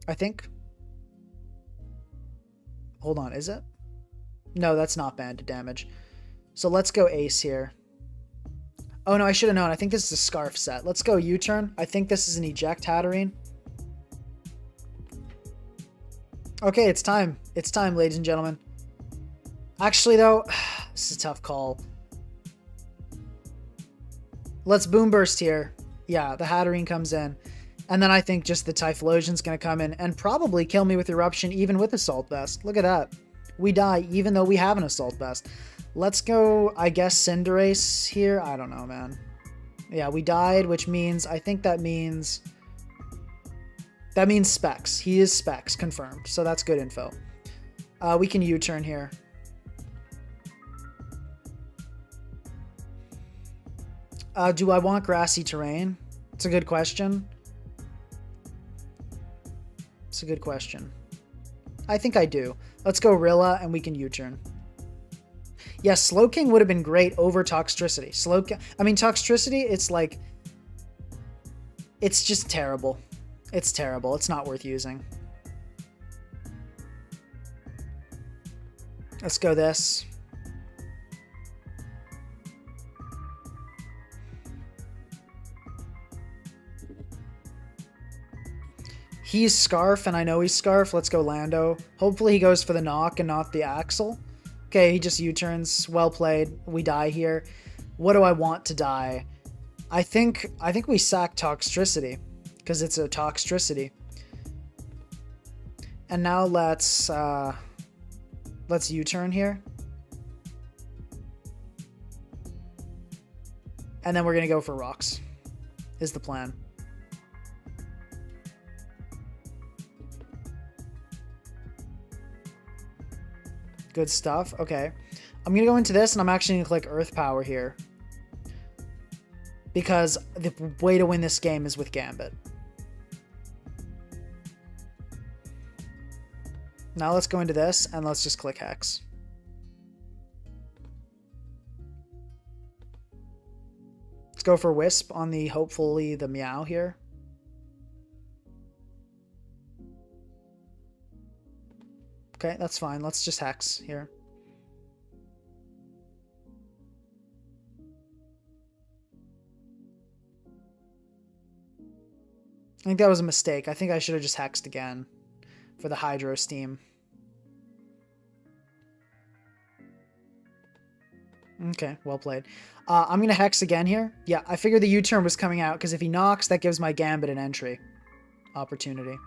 I think. Hold on, is it? No, that's not banded damage. So let's go Ace here. Oh no, I should have known. I think this is a Scarf set. Let's go U-turn. I think this is an Eject Hatterene. Okay, it's time. It's time, ladies and gentlemen. Actually, though, this is a tough call. Let's Boom Burst here. Yeah, the Hatterene comes in. And then I think just the Typhlosion's going to come in and probably kill me with Eruption, even with Assault Vest. Look at that. We die, even though we have an Assault Vest. Let's go, I guess, Cinderace here. I don't know, man. Yeah, we died, which means, I think that means Specs. He is Specs, confirmed. So that's good info. We can U-turn here. Do I want Grassy Terrain? It's a good question. It's a good question. I think I do. Let's go Rilla, and we can U-turn. Yes, Slowking would have been great over Toxtricity. Toxtricity, it's like... It's just terrible. It's terrible. It's not worth using. Let's go this. He's Scarf, and I know he's Scarf. Let's go Lando. Hopefully he goes for the knock and not the Axle. Okay, he just U-turns. Well played. We die here. What do I want to die? I think we sack Toxtricity, because it's a Toxtricity. And now let's U-turn here. And then we're going to go for Rocks, is the plan. Good stuff. Okay. I'm going to go into this, and I'm actually going to click Earth Power here. Because the way to win this game is with Gambit. Now let's go into this, and let's just click Hex. Let's go for Wisp on the, hopefully, the Meow here. Okay, that's fine. Let's just Hex here. I think that was a mistake. I think I should have just Hexed again for the Hydro Steam. Okay, well played. I'm going to Hex again here. Yeah, I figured the U-turn was coming out, because if he knocks, that gives my Gambit an entry opportunity.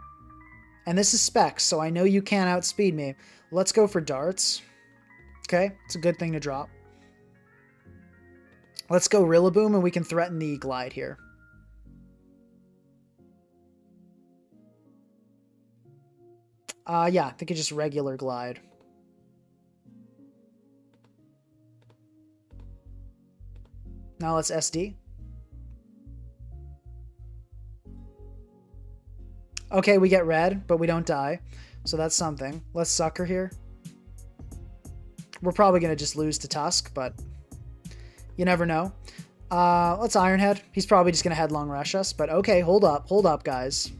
And this is Specs, so I know you can't outspeed me. Let's go for Darts. Okay, it's a good thing to drop. Let's go Rillaboom, and we can threaten the Glide here. Yeah, I think it's just regular Glide. Now let's SD. Okay, we get red, but we don't die. So that's something. Let's Sucker here. We're probably going to just lose to Tusk, but you never know. Let's Ironhead. He's probably just going to Headlong Rush us, but okay, hold up, guys.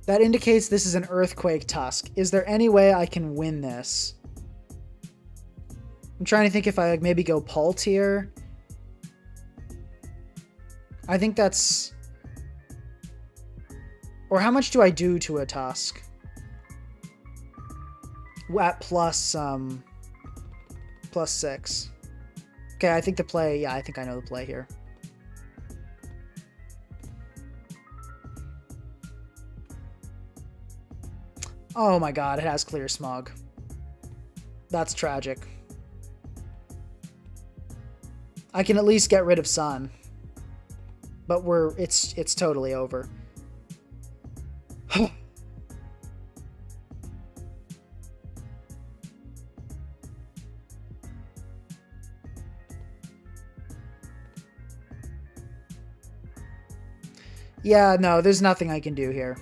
That indicates this is an Earthquake Tusk. Is there any way I can win this? I'm trying to think if I like maybe go Pult here. I think that's... Or how much do I do to a Tusk? At plus 6. Okay, I think the play... Yeah, I think I know the play here. Oh my god, it has Clear Smog. That's tragic. I can at least get rid of Sun. But it's totally over. Yeah, no, there's nothing I can do here.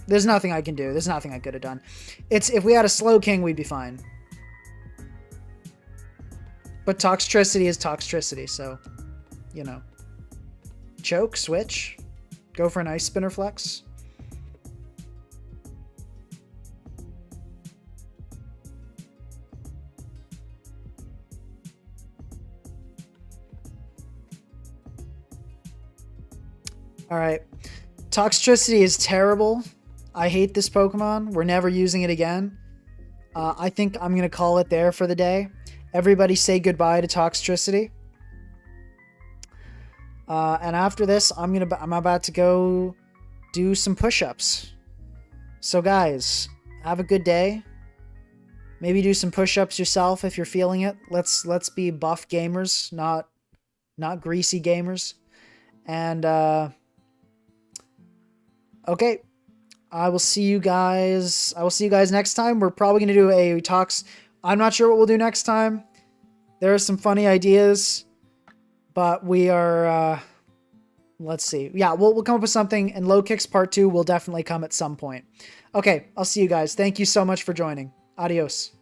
There's nothing I can do. There's nothing I could have done. If we had a Slowking, we'd be fine. But Toxtricity is Toxtricity, so, you know. Choke, switch. Go for an Ice Spinner Flex. All right. Toxtricity is terrible. I hate this Pokemon. We're never using it again. I think I'm going to call it there for the day. Everybody say goodbye to Toxtricity. And after this, I'm about to go do some push-ups. So guys, have a good day. Maybe do some push-ups yourself if you're feeling it. Let's be buff gamers, not greasy gamers. And okay, I will see you guys next time. We're probably going to do a talks. I'm not sure what we'll do next time. There are some funny ideas, but we are let's see. Yeah, we'll come up with something, and Low Kicks Part 2 will definitely come at some point. Okay, I'll see you guys. Thank you so much for joining. Adios.